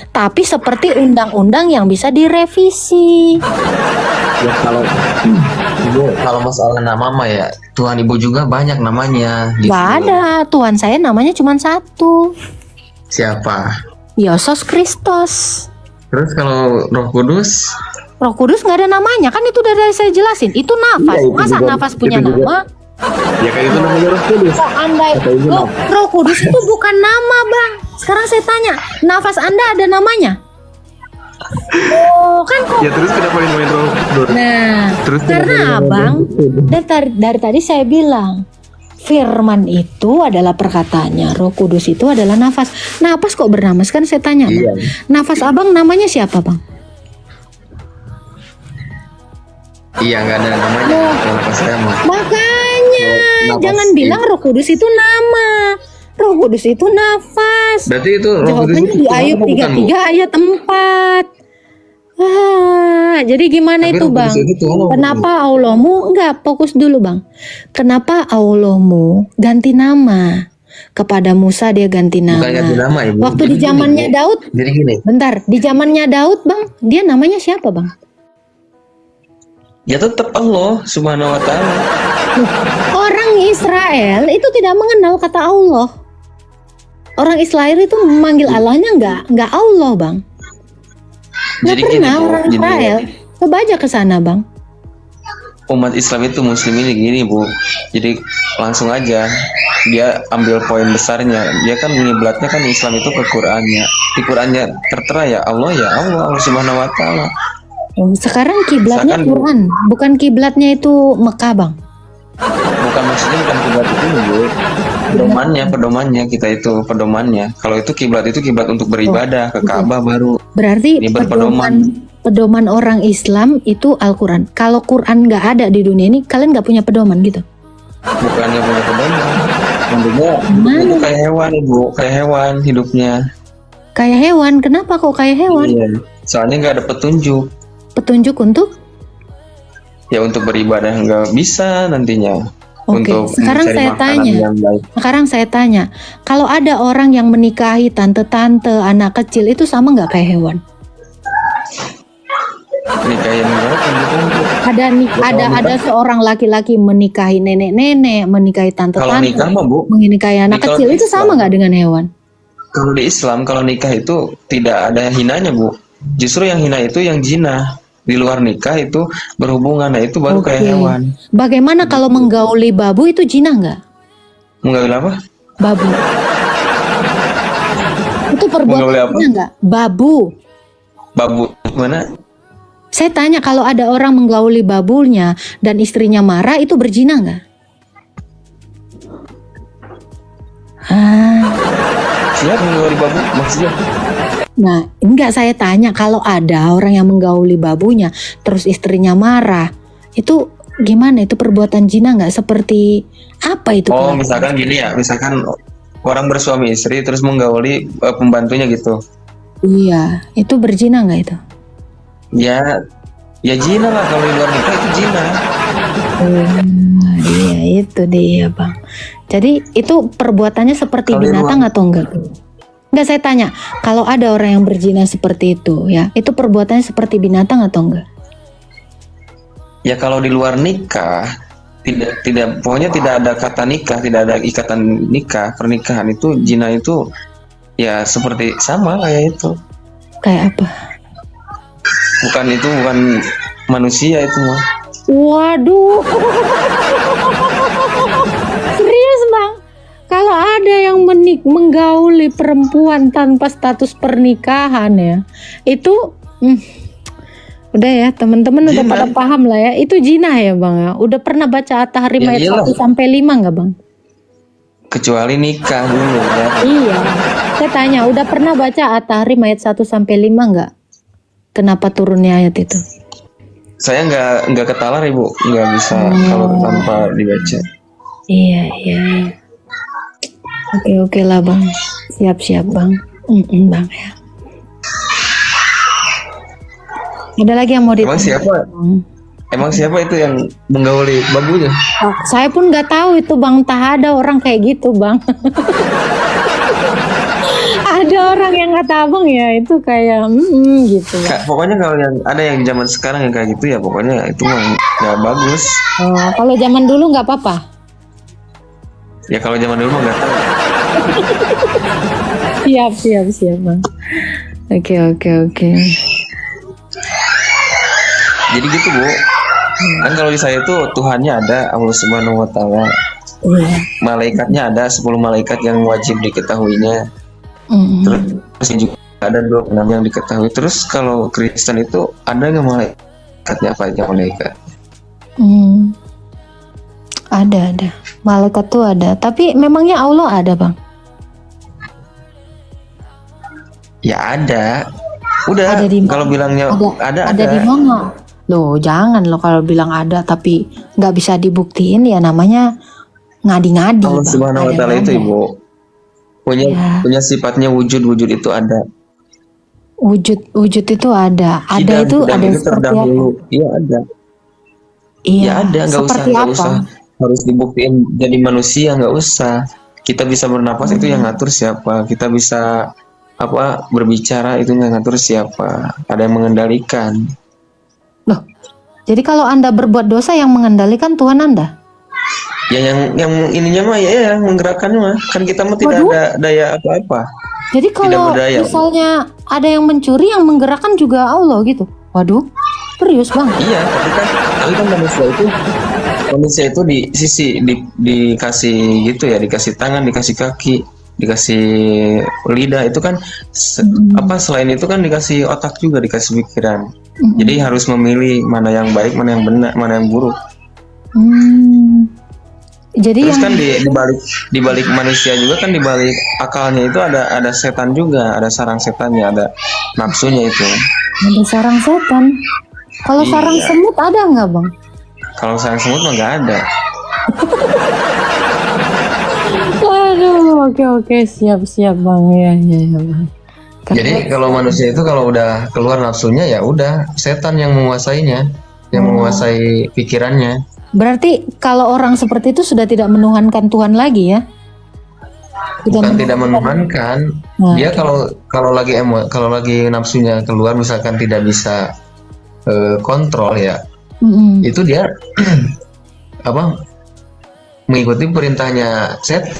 Speaker 1: Tapi seperti undang-undang yang bisa direvisi.
Speaker 2: ya kalau masalah nama mah ya Tuhan ibu juga banyak namanya. Gitu.
Speaker 1: Gak ada, Tuhan saya namanya cuma satu,
Speaker 2: Siapa?
Speaker 1: Yesus Kristus.
Speaker 2: Terus kalau Roh Kudus?
Speaker 1: Roh Kudus nggak ada namanya, kan itu udah saya jelasin. Itu nafas,
Speaker 2: Iya, itu
Speaker 1: masa
Speaker 2: juga-
Speaker 1: nafas punya
Speaker 2: itu juga.
Speaker 1: nama?
Speaker 2: Ya kan itu namanya Roh Kudus.
Speaker 1: Kok Anda
Speaker 2: Kata ibu
Speaker 1: Loh, Roh Kudus itu bukan nama, Bang. Sekarang saya tanya, nafas Anda ada namanya? Oh, kan kok.
Speaker 2: Ya terus kenapa main Roh Kudus?
Speaker 1: Nah,
Speaker 2: Terus
Speaker 1: karena
Speaker 2: kenapa
Speaker 1: Abang
Speaker 2: main-
Speaker 1: dari tadi saya bilang firman itu adalah perkataannya, Roh Kudus itu adalah nafas. Nafas kok bernamas? Kan saya tanya, Bang.
Speaker 2: Iya.
Speaker 1: Nafas Abang namanya siapa, Bang?
Speaker 2: Iya, nggak ada namanya
Speaker 1: Loh,
Speaker 2: kalau nafas saya mah.
Speaker 1: makanya
Speaker 2: Nafas
Speaker 1: jangan bilang Roh Kudus itu nama. Roh Kudus itu nafas.
Speaker 2: berarti itu Roh Kudus
Speaker 1: Jawabannya
Speaker 2: itu
Speaker 1: di
Speaker 2: Tuhan
Speaker 1: Ayub
Speaker 2: apa bukan, Bu?
Speaker 1: 33 ayat 4. Jadi gimana
Speaker 2: Tapi
Speaker 1: itu
Speaker 2: Roh
Speaker 1: Bang?
Speaker 2: Kudus itu Tuhan apa bukan?
Speaker 1: Kenapa Allahmu, enggak, fokus dulu Bang. Kenapa Allahmu ganti nama? Kepada Musa dia ganti
Speaker 2: Bukan ganti
Speaker 1: nama.
Speaker 2: nama, Ibu.
Speaker 1: Waktu
Speaker 2: Jadi
Speaker 1: di
Speaker 2: gini,
Speaker 1: zamannya
Speaker 2: Bu.
Speaker 1: Daud,
Speaker 2: Jadi gini,
Speaker 1: bentar, di zamannya Daud Bang, dia namanya siapa Bang?
Speaker 2: ya tetap Allah Subhanahu wa taala.
Speaker 1: Orang Israel itu tidak mengenal kata Allah. Orang Israel itu memanggil Allahnya enggak Allah Bang. Nggak
Speaker 2: Jadi gini,
Speaker 1: pernah
Speaker 2: Bu.
Speaker 1: orang
Speaker 2: Jadi
Speaker 1: Israel. Coba aja ke sana Bang.
Speaker 2: umat Islam itu muslim ini gini, Bu. Jadi langsung aja dia ambil poin besarnya. Dia kan ngiblatnya kan Islam itu ke Qur'annya. Di Qur'annya tertera ya Allah Allah Subhanahu wa taala.
Speaker 1: Sekarang kiblatnya
Speaker 2: Misalkan,
Speaker 1: Quran, bukan kiblatnya itu Mekah Bang.
Speaker 2: bukan maksudnya bukan kiblat itu, Bu. Pedomannya kita itu pedomannya. Kalau itu kiblat untuk beribadah ke Ka'bah baru.
Speaker 1: Berarti
Speaker 2: Ini berpedoman.
Speaker 1: pedoman orang Islam itu Al-Quran. Kalau Quran nggak ada di dunia ini, kalian nggak punya pedoman gitu?
Speaker 2: Bukannya punya pedoman. Tentunya itu kayak hewan, Ibu, kayak hewan hidupnya.
Speaker 1: Kayak hewan, kenapa kok kayak hewan?
Speaker 2: Iya. Soalnya nggak ada petunjuk.
Speaker 1: Petunjuk untuk?
Speaker 2: Ya untuk beribadah nggak bisa nantinya.
Speaker 1: Oke,
Speaker 2: Untuk
Speaker 1: sekarang
Speaker 2: mencari
Speaker 1: saya
Speaker 2: makanan
Speaker 1: tanya.
Speaker 2: yang baik.
Speaker 1: Sekarang saya tanya, kalau ada orang yang menikahi tante-tante, anak kecil, itu sama nggak kayak hewan?
Speaker 2: Nikahin berapa gitu?
Speaker 1: Ada seorang laki-laki menikahi nenek-nenek, menikahi
Speaker 2: Kalau
Speaker 1: tante-tante,
Speaker 2: nikah mah, Bu,
Speaker 1: menikahi anak
Speaker 2: kalau
Speaker 1: kecil,
Speaker 2: di
Speaker 1: itu sama
Speaker 2: Islam.
Speaker 1: nggak dengan hewan?
Speaker 2: kalau di Islam kalau nikah itu tidak ada hinanya, Bu. Justru yang hina itu yang zina. Di luar nikah itu berhubungan, nah itu baru kayak
Speaker 1: Oke.
Speaker 2: hewan.
Speaker 1: Bagaimana kalau menggauli babu itu zina nggak?
Speaker 2: Menggaul apa?
Speaker 1: Babu. Itu perbuatan
Speaker 2: Menggauli apa?
Speaker 1: zina nggak? Babu.
Speaker 2: Babu mana?
Speaker 1: Saya tanya kalau ada orang menggauli babunya dan istrinya marah itu berzina nggak?
Speaker 2: Siapa menggauli babu? Maksudnya?
Speaker 1: Nah, enggak, saya tanya kalau ada orang yang menggauli babunya terus istrinya marah, itu gimana? Itu perbuatan zina nggak? Seperti apa itu?
Speaker 2: Oh,
Speaker 1: kelakuan?
Speaker 2: misalkan gini ya, misalkan orang bersuami istri terus menggauli pembantunya gitu.
Speaker 1: Iya, itu berzina nggak itu?
Speaker 2: Ya zina lah, kalau di luar nikah itu zina.
Speaker 1: Iya, itu dia Bang. Jadi itu perbuatannya seperti
Speaker 2: Kalau di
Speaker 1: binatang
Speaker 2: luar-
Speaker 1: atau enggak? Enggak, saya tanya, kalau ada orang yang berzina seperti itu ya, itu perbuatannya seperti binatang atau enggak?
Speaker 2: Ya kalau di luar nikah tidak pokoknya tidak ada kata nikah, tidak ada ikatan nikah, pernikahan itu zina itu ya seperti sama kayak itu.
Speaker 1: Kayak apa?
Speaker 2: Bukan manusia itu mah.
Speaker 1: Waduh. Serius Bang? Kalau ada yang menggauli perempuan tanpa status pernikahan ya, itu udah ya teman-teman udah
Speaker 2: Zina.
Speaker 1: pada paham lah ya, itu zina ya Bang ya. Udah pernah baca At-Tahrim
Speaker 2: Ya
Speaker 1: ayat
Speaker 2: iyalah.
Speaker 1: 1 sampai 5 nggak Bang?
Speaker 2: Kecuali nikah dulu ya.
Speaker 1: Iya. Saya tanya, udah pernah baca At-Tahrim ayat 1 sampai 5 nggak? Kenapa turunnya ayat itu?
Speaker 2: Saya nggak ketalar, Ibu, nggak bisa kalau tanpa dibaca.
Speaker 1: Iya. Oke lah Bang. Siap Bang. Bang ya. Ada lagi yang mau
Speaker 2: Emang
Speaker 1: ditanya?
Speaker 2: siapa? Emang siapa itu yang menggauli babunya?
Speaker 1: Oh, saya pun nggak tahu itu Bang. Tak ada orang kayak gitu Bang. Ada orang yang kata Abang ya itu kayak gitu.
Speaker 2: Pokoknya kalau yang ada yang zaman sekarang yang kayak gitu ya pokoknya itu mah nggak bagus.
Speaker 1: Oh, kalau zaman dulu nggak apa-apa.
Speaker 2: Ya kalau zaman dulu mah nggak tahu.
Speaker 1: Siap Bang. Oke.
Speaker 2: Jadi gitu, Bu. Kan kalau di saya itu Tuhannya ada, Allah Subhanahu wa taala.
Speaker 1: Iya.
Speaker 2: Malaikatnya ada 10 malaikat yang wajib diketahuinya. Terus juga ada 26 yang diketahui. Terus kalau Kristen itu ada nggak malaikatnya, apa aja malaikat?
Speaker 1: Ada. Malaikat tuh ada. Tapi memangnya Allah ada Bang?
Speaker 2: Ya ada. Udah.
Speaker 1: Ada di mana?
Speaker 2: Kalau bilangnya ada.
Speaker 1: Ada di mana? Loh, jangan loh kalau bilang ada tapi nggak bisa dibuktiin, ya namanya ngadi-ngadi,
Speaker 2: Allah
Speaker 1: Bang.
Speaker 2: Subhanahu wa Ta'ala itu
Speaker 1: Ada-ada.
Speaker 2: Ibu punya
Speaker 1: Ya,
Speaker 2: punya sifatnya wujud itu ada.
Speaker 1: wujud itu ada. Ada itu
Speaker 2: Kidam
Speaker 1: ada
Speaker 2: itu
Speaker 1: seperti apa?
Speaker 2: terdahulu. Iya ada.
Speaker 1: Iya,
Speaker 2: Ya ada,
Speaker 1: seperti
Speaker 2: nggak
Speaker 1: apa?
Speaker 2: usah harus dibuktiin jadi manusia, nggak usah. Kita bisa bernapas itu yang ngatur siapa. Kita bisa berbicara itu yang ngatur siapa. Ada yang mengendalikan.
Speaker 1: Loh, jadi kalau Anda berbuat dosa yang mengendalikan Tuhan Anda?
Speaker 2: Ya yang ininya mah ya menggerakkannya mah. Kan kita mah tidak
Speaker 1: Waduh.
Speaker 2: ada daya apa-apa.
Speaker 1: Jadi kalau
Speaker 2: berdaya.
Speaker 1: misalnya ada yang mencuri, yang menggerakkan juga Allah gitu. Waduh, serius Bang?
Speaker 2: Iya, tapi kan manusia itu dikasih gitu ya, dikasih tangan, dikasih kaki, dikasih lidah itu kan selain itu kan dikasih otak juga, dikasih pikiran. Jadi harus memilih mana yang baik, mana yang benar, mana yang buruk.
Speaker 1: Jadi
Speaker 2: Terus
Speaker 1: yang
Speaker 2: kan di balik manusia juga kan, di balik akalnya itu ada setan juga, ada sarang setannya, ada nafsunya itu.
Speaker 1: ada sarang setan. Kalau
Speaker 2: Iya.
Speaker 1: sarang semut ada nggak Bang?
Speaker 2: Kalau sarang semut mah nggak ada.
Speaker 1: Waduh, oke siap Bang, ya Bang.
Speaker 2: Jadi kalau manusia itu kalau udah keluar nafsunya ya udah setan yang menguasainya, yang menguasai pikirannya.
Speaker 1: Berarti kalau orang seperti itu sudah tidak menuhankan Tuhan lagi ya?
Speaker 2: Bukan tidak menuhankan.
Speaker 1: Nah,
Speaker 2: Dia kalau lagi nafsunya keluar misalkan tidak bisa kontrol ya, itu dia mengikuti perintahnya setan.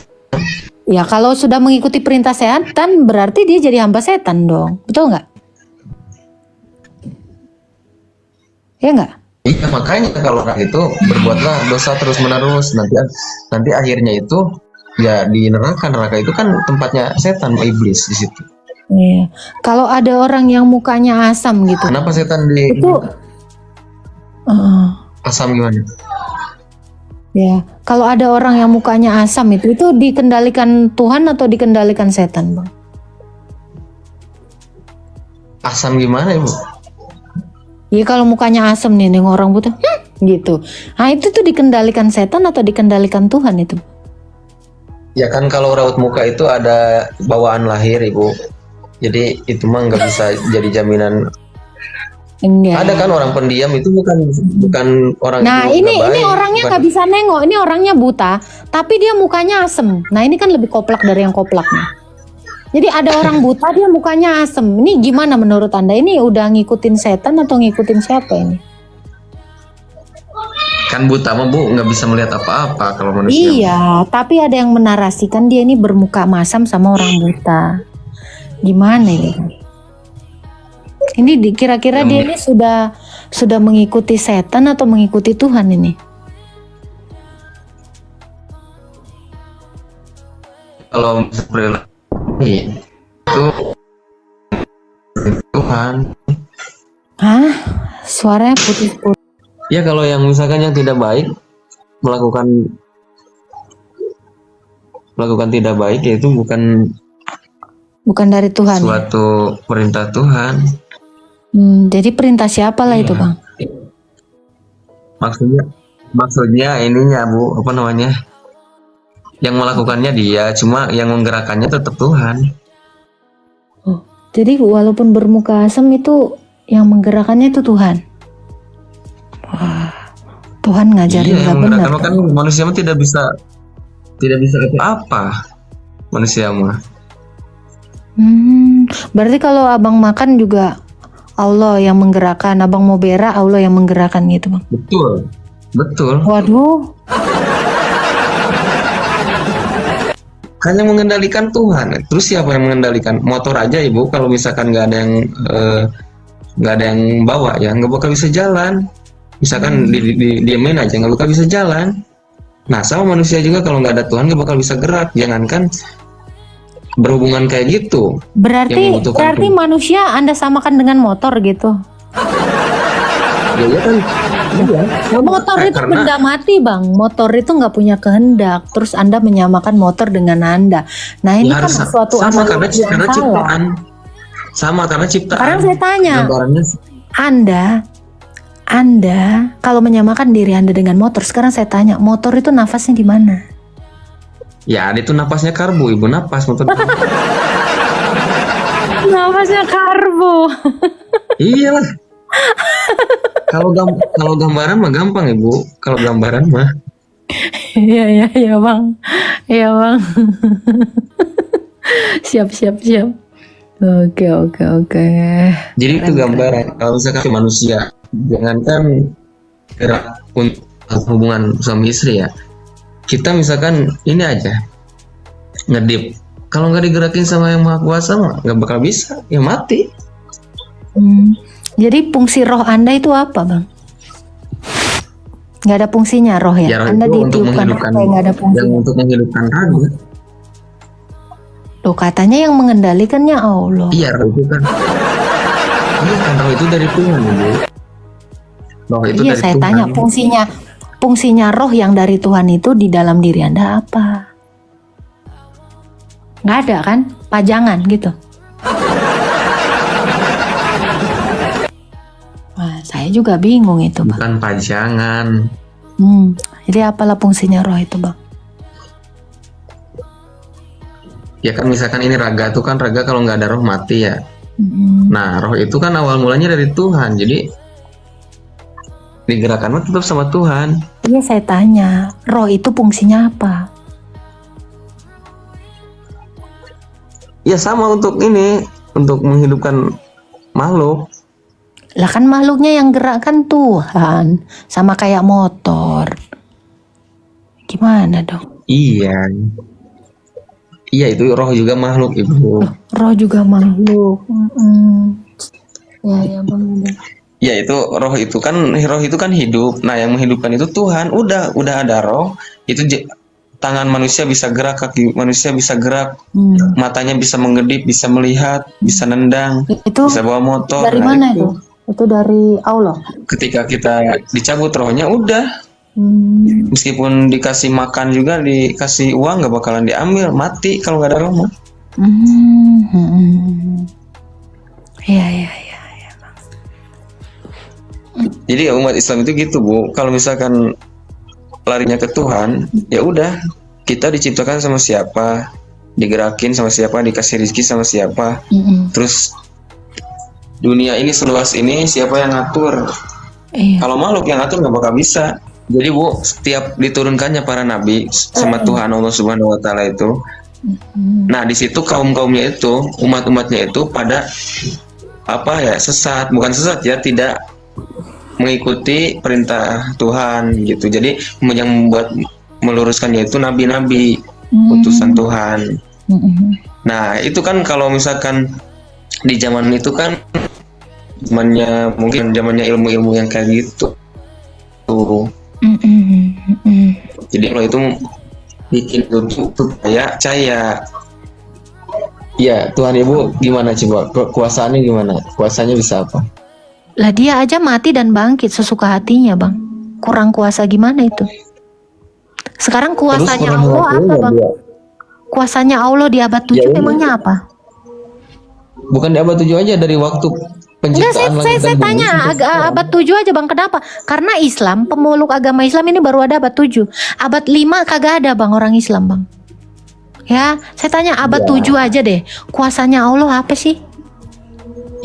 Speaker 1: ya kalau sudah mengikuti perintah setan berarti dia jadi hamba setan dong, betul nggak? Ya nggak?
Speaker 2: Iya, makanya kalau orang itu berbuatlah dosa terus menerus, nanti akhirnya itu ya di neraka. Neraka itu kan tempatnya setan, iblis di situ.
Speaker 1: Iya. Kalau ada orang yang mukanya asam gitu,
Speaker 2: Kenapa setan di
Speaker 1: itu
Speaker 2: asam gimana?
Speaker 1: ya kalau ada orang yang mukanya asam itu dikendalikan Tuhan atau dikendalikan setan Bang?
Speaker 2: Asam gimana Ibu?
Speaker 1: Iya kalau mukanya asam nih orang buta gitu. Nah itu tuh dikendalikan setan atau dikendalikan Tuhan itu?
Speaker 2: Ya kan kalau raut muka itu ada bawaan lahir Ibu. Jadi itu mah nggak bisa jadi jaminan.
Speaker 1: Enggak.
Speaker 2: Ada kan orang pendiam itu bukan orang
Speaker 1: Nah
Speaker 2: itu
Speaker 1: ini
Speaker 2: nggak baik,
Speaker 1: orangnya
Speaker 2: bukan.
Speaker 1: nggak bisa nengok, ini orangnya buta, tapi dia mukanya asem. Nah ini kan lebih koplak dari yang koplak nih. Jadi ada orang buta dia mukanya asem. Ini gimana menurut Anda? Ini udah ngikutin setan atau ngikutin siapa ini?
Speaker 2: Kan buta mah Bu nggak bisa melihat apa-apa kalau manusia.
Speaker 1: Iya, tapi ada yang menarasikan dia ini bermuka masam sama orang buta. Gimana ini? Ini kira-kira dia ini sudah mengikuti setan atau mengikuti Tuhan ini?
Speaker 2: Kalau perilaku itu Tuhan.
Speaker 1: Hah? Suaranya putus-putus.
Speaker 2: Ya kalau yang misalkan yang tidak baik melakukan tidak baik ya itu
Speaker 1: Bukan dari Tuhan. Ya?
Speaker 2: suatu perintah Tuhan.
Speaker 1: Jadi perintah siapa lah itu Bang?
Speaker 2: Maksudnya ininya Bu, apa namanya? Yang melakukannya dia, cuma yang menggerakkannya tetap Tuhan.
Speaker 1: Oh, jadi walaupun bermuka asam itu yang menggerakkannya itu Tuhan. Wah, Tuhan ngajarin
Speaker 2: Iya,
Speaker 1: nggak
Speaker 2: yang
Speaker 1: benar.
Speaker 2: menggerakkan kan manusia mah tidak bisa apa-apa. Manusia mah.
Speaker 1: Berarti kalau abang makan juga Allah yang menggerakkan, abang mau berak Allah yang menggerakkan gitu Bang.
Speaker 2: Betul.
Speaker 1: Waduh.
Speaker 2: Kan yang mengendalikan Tuhan. Terus siapa yang mengendalikan? Motor aja Ibu, kalau misalkan nggak ada yang bawa ya nggak bakal bisa jalan. Misalkan diemin aja nggak bakal bisa jalan. Nah sama manusia juga kalau nggak ada Tuhan nggak bakal bisa gerak. Jangankan berhubungan kayak gitu.
Speaker 1: Berarti
Speaker 2: Tuhan.
Speaker 1: manusia Anda samakan dengan motor gitu.
Speaker 2: Ya kan. Iya.
Speaker 1: Motor itu benda mati Bang. Motor itu nggak punya kehendak. Terus Anda menyamakan motor dengan Anda. Nah ini kan suatu
Speaker 2: sama
Speaker 1: analogi
Speaker 2: karena
Speaker 1: yang
Speaker 2: ciptaan.
Speaker 1: salah.
Speaker 2: Sama karena ciptaan.
Speaker 1: Sekarang saya tanya,
Speaker 2: Gambarannya
Speaker 1: Anda Anda kalau menyamakan diri Anda dengan motor, sekarang saya tanya, motor itu nafasnya di mana?
Speaker 2: Ya, itu napasnya karbo, ibu napas motor.
Speaker 1: Nafasnya karbo.
Speaker 2: Iyalah. Kalau gambaran mah gampang ibu. Kalau gambaran mah.
Speaker 1: Iya bang, iya bang. Siap. Oke.
Speaker 2: Jadi itu gambaran. Kalau misalkan manusia, jangankan gerak untuk hubungan suami istri ya. Kita misalkan ini aja ngedip. Kalau nggak digerakin sama yang maha kuasa mah nggak bakal bisa. Ya mati.
Speaker 1: Jadi fungsi roh Anda itu apa bang? Nggak ada fungsinya roh ya?
Speaker 2: Ya, roh
Speaker 1: Anda
Speaker 2: itu untuk
Speaker 1: ditiupkan
Speaker 2: menghidupkan,
Speaker 1: apa yang nggak ada fungsi?
Speaker 2: yang untuk menghidupkan raga.
Speaker 1: Loh katanya yang mengendalikannya Allah.
Speaker 2: Iya, roh itu kan. Iya kan, roh itu dari Tuhan, ibu. Roh itu
Speaker 1: Iya
Speaker 2: dari
Speaker 1: saya
Speaker 2: Tuhan.
Speaker 1: tanya fungsinya roh yang dari Tuhan itu di dalam diri Anda apa? Nggak ada kan? Pajangan gitu. Wah, saya juga bingung itu bang.
Speaker 2: Bukan pajangan.
Speaker 1: Jadi apalah fungsinya roh itu bang?
Speaker 2: Ya kan misalkan ini raga tuh kan, raga kalau nggak ada roh mati ya. Nah, roh itu kan awal mulanya dari Tuhan. Jadi digerakkan tetap sama Tuhan.
Speaker 1: Iya saya tanya, roh itu fungsinya apa?
Speaker 2: Ya sama untuk ini, untuk menghidupkan makhluk.
Speaker 1: Lah kan makhluknya yang gerakkan Tuhan, sama kayak motor. Gimana dong?
Speaker 2: Iya. Iya itu roh juga makhluk ibu.
Speaker 1: Roh juga makhluk. Ya bang.
Speaker 2: Ya itu roh itu kan hidup. Nah yang menghidupkan itu Tuhan. Udah ada roh. Itu tangan manusia bisa gerak, kaki manusia bisa gerak, matanya bisa mengedip, bisa melihat, bisa nendang,
Speaker 1: Itu
Speaker 2: bisa bawa motor.
Speaker 1: dari mana itu? Itu dari Allah.
Speaker 2: Ketika kita dicabut rohnya udah. Meskipun dikasih makan juga, dikasih uang nggak bakalan diambil, mati kalau nggak ada roh.
Speaker 1: Iya.
Speaker 2: Jadi umat Islam itu gitu bu. Kalau misalkan larinya ke Tuhan, ya udah kita diciptakan sama siapa, digerakin sama siapa, dikasih rezeki sama siapa. Terus dunia ini seluas ini siapa yang ngatur?
Speaker 1: Iya.
Speaker 2: Kalau makhluk yang ngatur nggak bakal bisa. Jadi bu, setiap diturunkannya para nabi sama Tuhan Allah Subhanahu Wa Taala itu, nah di situ kaum-kaumnya itu, umat-umatnya itu pada apa ya, sesat, bukan sesat ya, tidak mengikuti perintah Tuhan gitu. Jadi yang membuat meluruskannya itu nabi-nabi utusan Tuhan. Nah itu kan kalau misalkan di zaman itu kan zamannya ilmu-ilmu yang kayak gitu tuh. Jadi kalau itu bikin itu supaya percaya. Ya Tuhan Ibu gimana coba kuasaannya gimana? Kuasanya bisa apa?
Speaker 1: Lah dia aja mati dan bangkit sesuka hatinya bang. Kurang kuasa gimana itu? Sekarang kuasanya Allah apa bang? Kuasanya Allah di abad 7 emangnya apa?
Speaker 2: Bukan di abad 7 aja, dari waktu penciptaan
Speaker 1: Enggak, saya tanya abad 7 aja bang. Kenapa? Karena Islam, pemeluk agama Islam ini baru ada abad 7. Abad 5 kagak ada bang orang Islam bang. Ya, saya tanya abad 7 aja deh. Kuasanya Allah apa sih?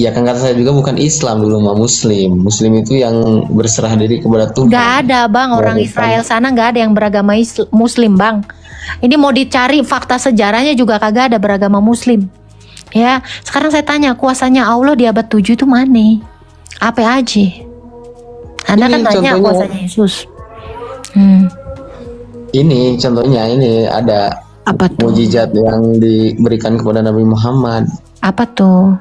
Speaker 2: Ya kan kata saya juga bukan Islam dulu mah Muslim. Muslim itu yang berserah diri kepada Tuhan.
Speaker 1: Gak ada bang, orang Israel sana gak ada yang beragama Muslim bang. Ini mau dicari fakta sejarahnya juga kagak ada beragama Muslim. Ya, sekarang saya tanya kuasanya Allah di abad 7 itu mana? Apa aja? Anda
Speaker 2: Ini
Speaker 1: kan tanya
Speaker 2: contohnya.
Speaker 1: kuasanya Yesus.
Speaker 2: Ini contohnya, ini ada
Speaker 1: Apa tuh?
Speaker 2: mukjizat yang diberikan kepada Nabi Muhammad
Speaker 1: Apa tuh?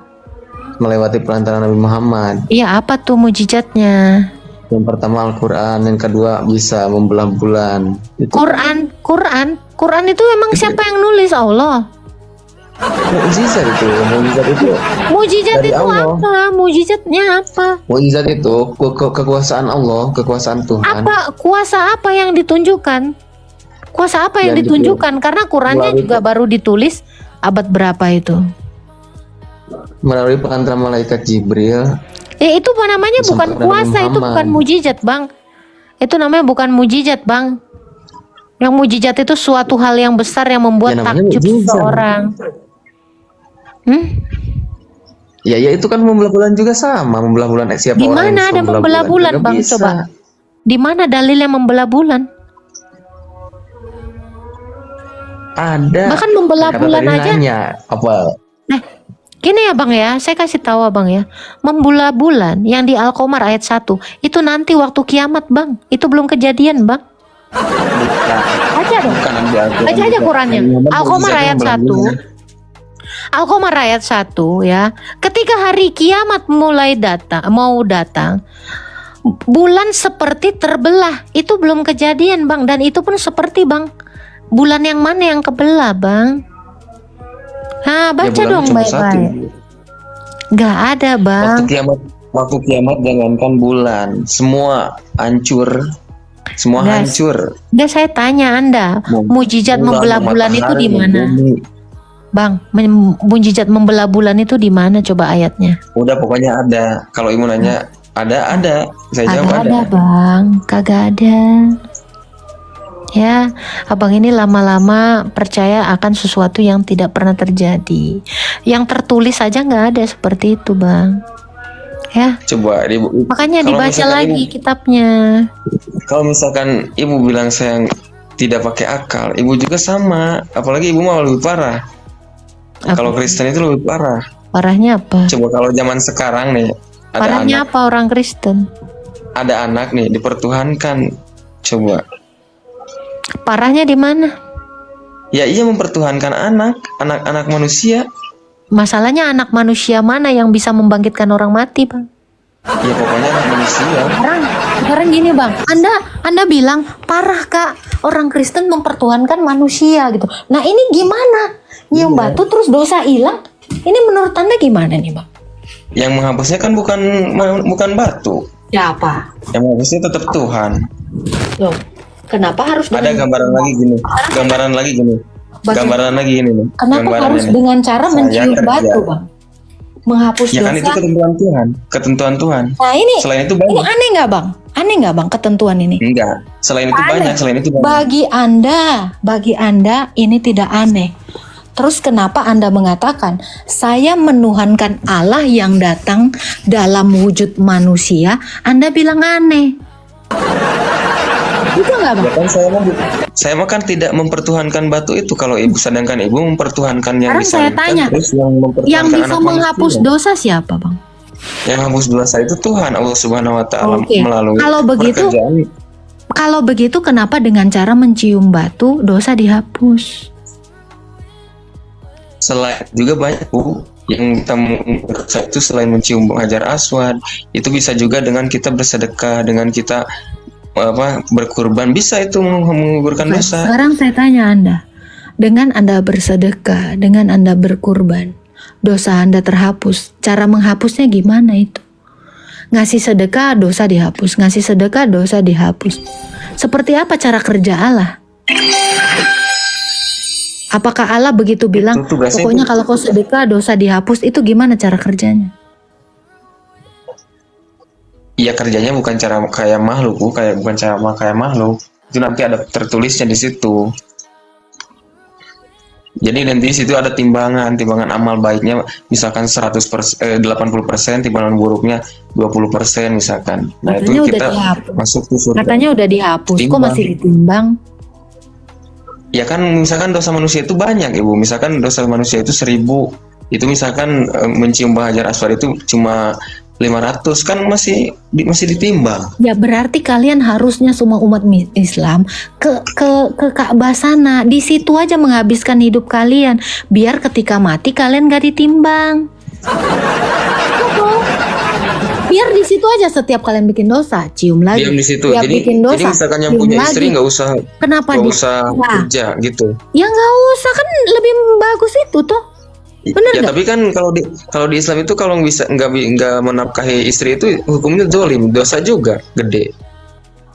Speaker 2: melewati perantara Nabi Muhammad.
Speaker 1: Iya, apa tuh mujizatnya?
Speaker 2: Yang pertama Al-Quran, yang kedua bisa membelah bulan. Itu
Speaker 1: Quran itu emang siapa yang nulis? Allah.
Speaker 2: mukjizat itu.
Speaker 1: Mujizat
Speaker 2: Dari
Speaker 1: itu
Speaker 2: Allah.
Speaker 1: apa? Mujizatnya apa?
Speaker 2: Mukjizat itu kekuasaan Allah, kekuasaan Tuhan.
Speaker 1: Apa kuasa apa yang ditunjukkan? Kuasa apa yang
Speaker 2: Yang
Speaker 1: ditunjukkan? Karena Qurannya
Speaker 2: melalui-
Speaker 1: juga baru ditulis abad berapa itu?
Speaker 2: Melalui perantara malaikat Jibril
Speaker 1: Itu namanya
Speaker 2: Sampai
Speaker 1: bukan
Speaker 2: ada
Speaker 1: kuasa, itu
Speaker 2: Muhammad.
Speaker 1: bukan mujizat, Bang. Itu namanya bukan mujizat, Bang. Yang mujizat itu suatu hal yang besar yang membuat
Speaker 2: Ya, namanya
Speaker 1: takjub
Speaker 2: mujizat.
Speaker 1: seseorang.
Speaker 2: Ya itu kan membelah bulan juga sama, membelah bulan siapa
Speaker 1: Di
Speaker 2: orang yang
Speaker 1: mana
Speaker 2: bisa
Speaker 1: ada membelah bulan,
Speaker 2: juga
Speaker 1: Bang?
Speaker 2: bisa.
Speaker 1: Coba. Di mana dalilnya membelah bulan?
Speaker 2: Ada.
Speaker 1: Bahkan membelah
Speaker 2: Kata
Speaker 1: bulan
Speaker 2: tadi
Speaker 1: aja.
Speaker 2: nanya, apa?
Speaker 1: Nah, gini ya Bang ya, saya kasih tahu Abang ya. Membelah bulan yang di Al-Qamar ayat 1, itu nanti waktu kiamat, Bang. Itu belum kejadian, Bang.
Speaker 2: Bukan.
Speaker 1: Baca dong.
Speaker 2: Bukan di Al-Quran.
Speaker 1: Baca aja Qurannya.
Speaker 2: Muhammad
Speaker 1: Al-Qamar
Speaker 2: mujizatnya
Speaker 1: ayat
Speaker 2: membelah
Speaker 1: 1.
Speaker 2: bulan.
Speaker 1: Al-Qamar ayat 1 ya. Ketika hari kiamat mulai mau datang, bulan seperti terbelah. Itu belum kejadian, Bang, dan itu pun seperti, Bang. Bulan yang mana yang kebelah, Bang?
Speaker 2: Ya,
Speaker 1: Baca
Speaker 2: bulan
Speaker 1: dong
Speaker 2: cuma satu.
Speaker 1: baik-baik. Gak ada, Bang.
Speaker 2: Waktu kiamat jangankan bulan, semua hancur. Semua
Speaker 1: Gas.
Speaker 2: hancur.
Speaker 1: Udah saya tanya Anda, mujizat membelah bulan itu di mana? Bang, mujizat membelah bulan itu di mana? Coba ayatnya.
Speaker 2: Udah pokoknya ada. Kalau Ibu nanya ada. Saya jawab
Speaker 1: Ada, Bang. Kagak ada. Ya, Abang ini lama-lama percaya akan sesuatu yang tidak pernah terjadi. Yang tertulis saja nggak ada seperti itu, Bang. Ya,
Speaker 2: Coba
Speaker 1: makanya
Speaker 2: kalau
Speaker 1: dibaca
Speaker 2: misalkan
Speaker 1: lagi kitabnya.
Speaker 2: Kalau misalkan Ibu bilang saya tidak pakai akal, Ibu juga sama. Apalagi Ibu mau lebih parah.
Speaker 1: Apa?
Speaker 2: Kalau Kristen itu lebih parah.
Speaker 1: Parahnya apa?
Speaker 2: Coba kalau zaman sekarang nih,
Speaker 1: Parahnya apa orang Kristen?
Speaker 2: ada anak nih dipertuhankan. Coba.
Speaker 1: Parahnya di mana?
Speaker 2: Ya ia mempertuhankan anak manusia.
Speaker 1: Masalahnya anak manusia mana yang bisa membangkitkan orang mati, Bang?
Speaker 2: Ya pokoknya anak manusia.
Speaker 1: Sekarang gini, Bang. Anda bilang parah, Kak. Orang Kristen mempertuhankan manusia gitu. Nah, ini gimana? Nyium batu terus dosa hilang? Ini menurut Anda gimana nih, Bang?
Speaker 2: Yang menghapusnya kan bukan batu.
Speaker 1: Siapa?
Speaker 2: Yang menghapusnya tetap Tuhan.
Speaker 1: Loh, kenapa harus
Speaker 2: Ada gambaran lagi gini. Gambaran lagi nih.
Speaker 1: Kenapa
Speaker 2: Gambarannya
Speaker 1: harus
Speaker 2: nih.
Speaker 1: dengan cara
Speaker 2: Saya
Speaker 1: mencium
Speaker 2: kerja.
Speaker 1: batu, Bang? Menghapus
Speaker 2: Ya
Speaker 1: dosa.
Speaker 2: kan itu ketentuan Tuhan.
Speaker 1: Nah, ini
Speaker 2: Selain itu
Speaker 1: ini
Speaker 2: banyak.
Speaker 1: aneh nggak, Bang? Aneh nggak, Bang, ketentuan ini?
Speaker 2: Enggak. Selain itu
Speaker 1: Aneh.
Speaker 2: banyak.
Speaker 1: Bagi Anda ini tidak aneh. Terus kenapa Anda mengatakan saya menuhankan Allah yang datang dalam wujud manusia? Anda bilang aneh. Itu nggak, Bang?
Speaker 2: Ya kan saya mah kan tidak mempertuhankan batu itu. Kalau Ibu sedangkan Ibu mempertuhankan yang
Speaker 1: Sekarang saya
Speaker 2: disalibkan,
Speaker 1: tanya,
Speaker 2: terus yang mempertuhankan
Speaker 1: Yang bisa
Speaker 2: anak
Speaker 1: menghapus
Speaker 2: manusia.
Speaker 1: dosa siapa, Bang?
Speaker 2: Yang menghapus dosa itu Tuhan Allah Subhanahu wa taala
Speaker 1: Oke.
Speaker 2: melalui
Speaker 1: Kalau begitu,
Speaker 2: pekerjaan.
Speaker 1: Kalau begitu kenapa dengan cara mencium batu dosa dihapus?
Speaker 2: Selain juga banyak Bu yang kita dosa itu selain mencium Hajar Aswad, itu bisa juga dengan kita bersedekah, dengan kita berkurban, bisa itu menggugurkan dosa.
Speaker 1: Sekarang saya tanya Anda, dengan Anda bersedekah, dengan Anda berkurban, dosa Anda terhapus. Cara menghapusnya gimana itu? Ngasih sedekah, dosa dihapus. Ngasih sedekah, dosa dihapus. Seperti apa cara kerja Allah? Apakah Allah begitu bilang,
Speaker 2: tugasnya
Speaker 1: pokoknya kalau kau sedekah, dosa dihapus, itu gimana cara kerjanya?
Speaker 2: Iya kerjanya bukan cara kayak makhluk, Bu. Bukan cara kayak makhluk. Itu nanti ada tertulisnya di situ. Jadi nanti di situ ada timbangan amal baiknya misalkan 80%, timbangan buruknya 20% misalkan. Nah,
Speaker 1: Katanya
Speaker 2: itu
Speaker 1: udah
Speaker 2: kita
Speaker 1: dihapus.
Speaker 2: masuk ke surga.
Speaker 1: Katanya udah dihapus, kok
Speaker 2: Timbang.
Speaker 1: masih ditimbang?
Speaker 2: Ya kan misalkan dosa manusia itu banyak, Ibu. Misalkan dosa manusia itu 1000. Itu misalkan mencium Hajar Aswad itu cuma 500, kan masih ditimbang.
Speaker 1: Ya berarti kalian harusnya semua umat Islam ke Ka'bah sana, di situ aja menghabiskan hidup kalian, biar ketika mati kalian gak ditimbang. Biar di situ aja setiap kalian bikin dosa, cium lagi.
Speaker 2: Diam di situ.
Speaker 1: Setiap
Speaker 2: Jadi
Speaker 1: bikin dosa,
Speaker 2: misalkan yang
Speaker 1: cium
Speaker 2: punya
Speaker 1: lagi.
Speaker 2: istri nggak usah
Speaker 1: Kenapa Nah,
Speaker 2: kerja gitu.
Speaker 1: ya nggak usah, kan lebih bagus itu tuh. Bener
Speaker 2: Ya
Speaker 1: nggak?
Speaker 2: tapi kan kalau di Islam itu kalau bisa nggak menafkahi istri itu hukumnya zalim, dosa juga gede.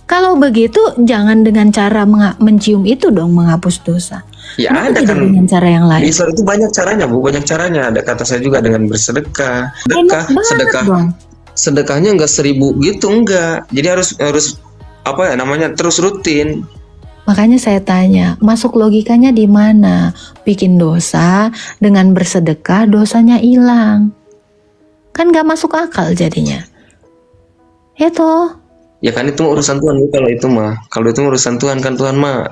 Speaker 1: Kalau begitu jangan dengan cara mencium itu dong menghapus dosa.
Speaker 2: Ya
Speaker 1: Kenapa
Speaker 2: ada
Speaker 1: tidak
Speaker 2: kan
Speaker 1: dengan cara yang
Speaker 2: di
Speaker 1: lain?
Speaker 2: Islam itu banyak caranya, Bu, banyak caranya. Ada kata saya juga dengan bersedekah,
Speaker 1: Enak banget
Speaker 2: sedekah
Speaker 1: dong.
Speaker 2: sedekahnya nggak 1.000 gitu, enggak. Jadi harus apa ya namanya, terus rutin.
Speaker 1: Makanya saya tanya, masuk logikanya di mana? Bikin dosa dengan bersedekah, dosanya hilang. Kan gak masuk akal jadinya. Itu.
Speaker 2: Ya kan itu urusan Tuhan kalau itu mah. Kalau itu urusan Tuhan, kan Tuhan mah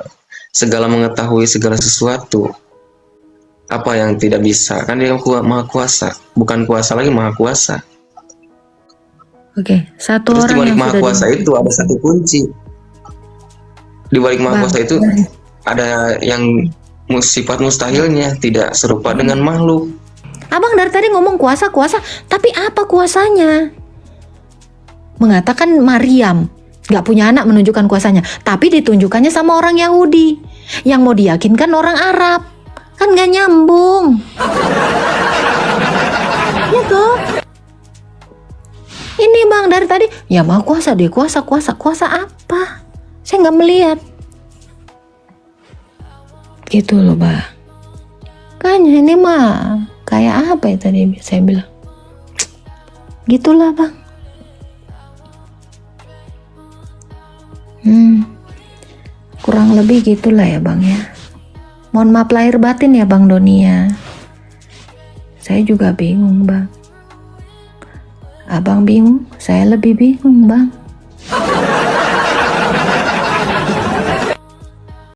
Speaker 2: segala mengetahui segala sesuatu. Apa yang tidak bisa? Kan dia maha kuasa. Bukan kuasa lagi, maha kuasa.
Speaker 1: Oke, satu
Speaker 2: Terus di
Speaker 1: orang
Speaker 2: balik
Speaker 1: yang
Speaker 2: maha
Speaker 1: sudah
Speaker 2: kuasa itu ada satu kunci. Di balik maha
Speaker 1: Bang,
Speaker 2: kuasa itu ada yang sifat mustahilnya, tidak serupa dengan makhluk.
Speaker 1: Abang dari tadi ngomong kuasa, tapi apa kuasanya? Mengatakan Maryam gak punya anak menunjukkan kuasanya, tapi ditunjukkannya sama orang Yahudi yang mau diyakinkan orang Arab. Kan gak nyambung. Ya toh? Ini bang dari tadi, ya mau kuasa deh, kuasa apa? Saya gak melihat. Gitu loh bang. Kan ini mah kayak apa ya tadi saya bilang. Gitulah bang. Kurang lebih gitulah ya bang ya. Mohon maaf lahir batin ya bang Doni ya. Saya juga bingung bang. Abang bingung, saya lebih bingung bang.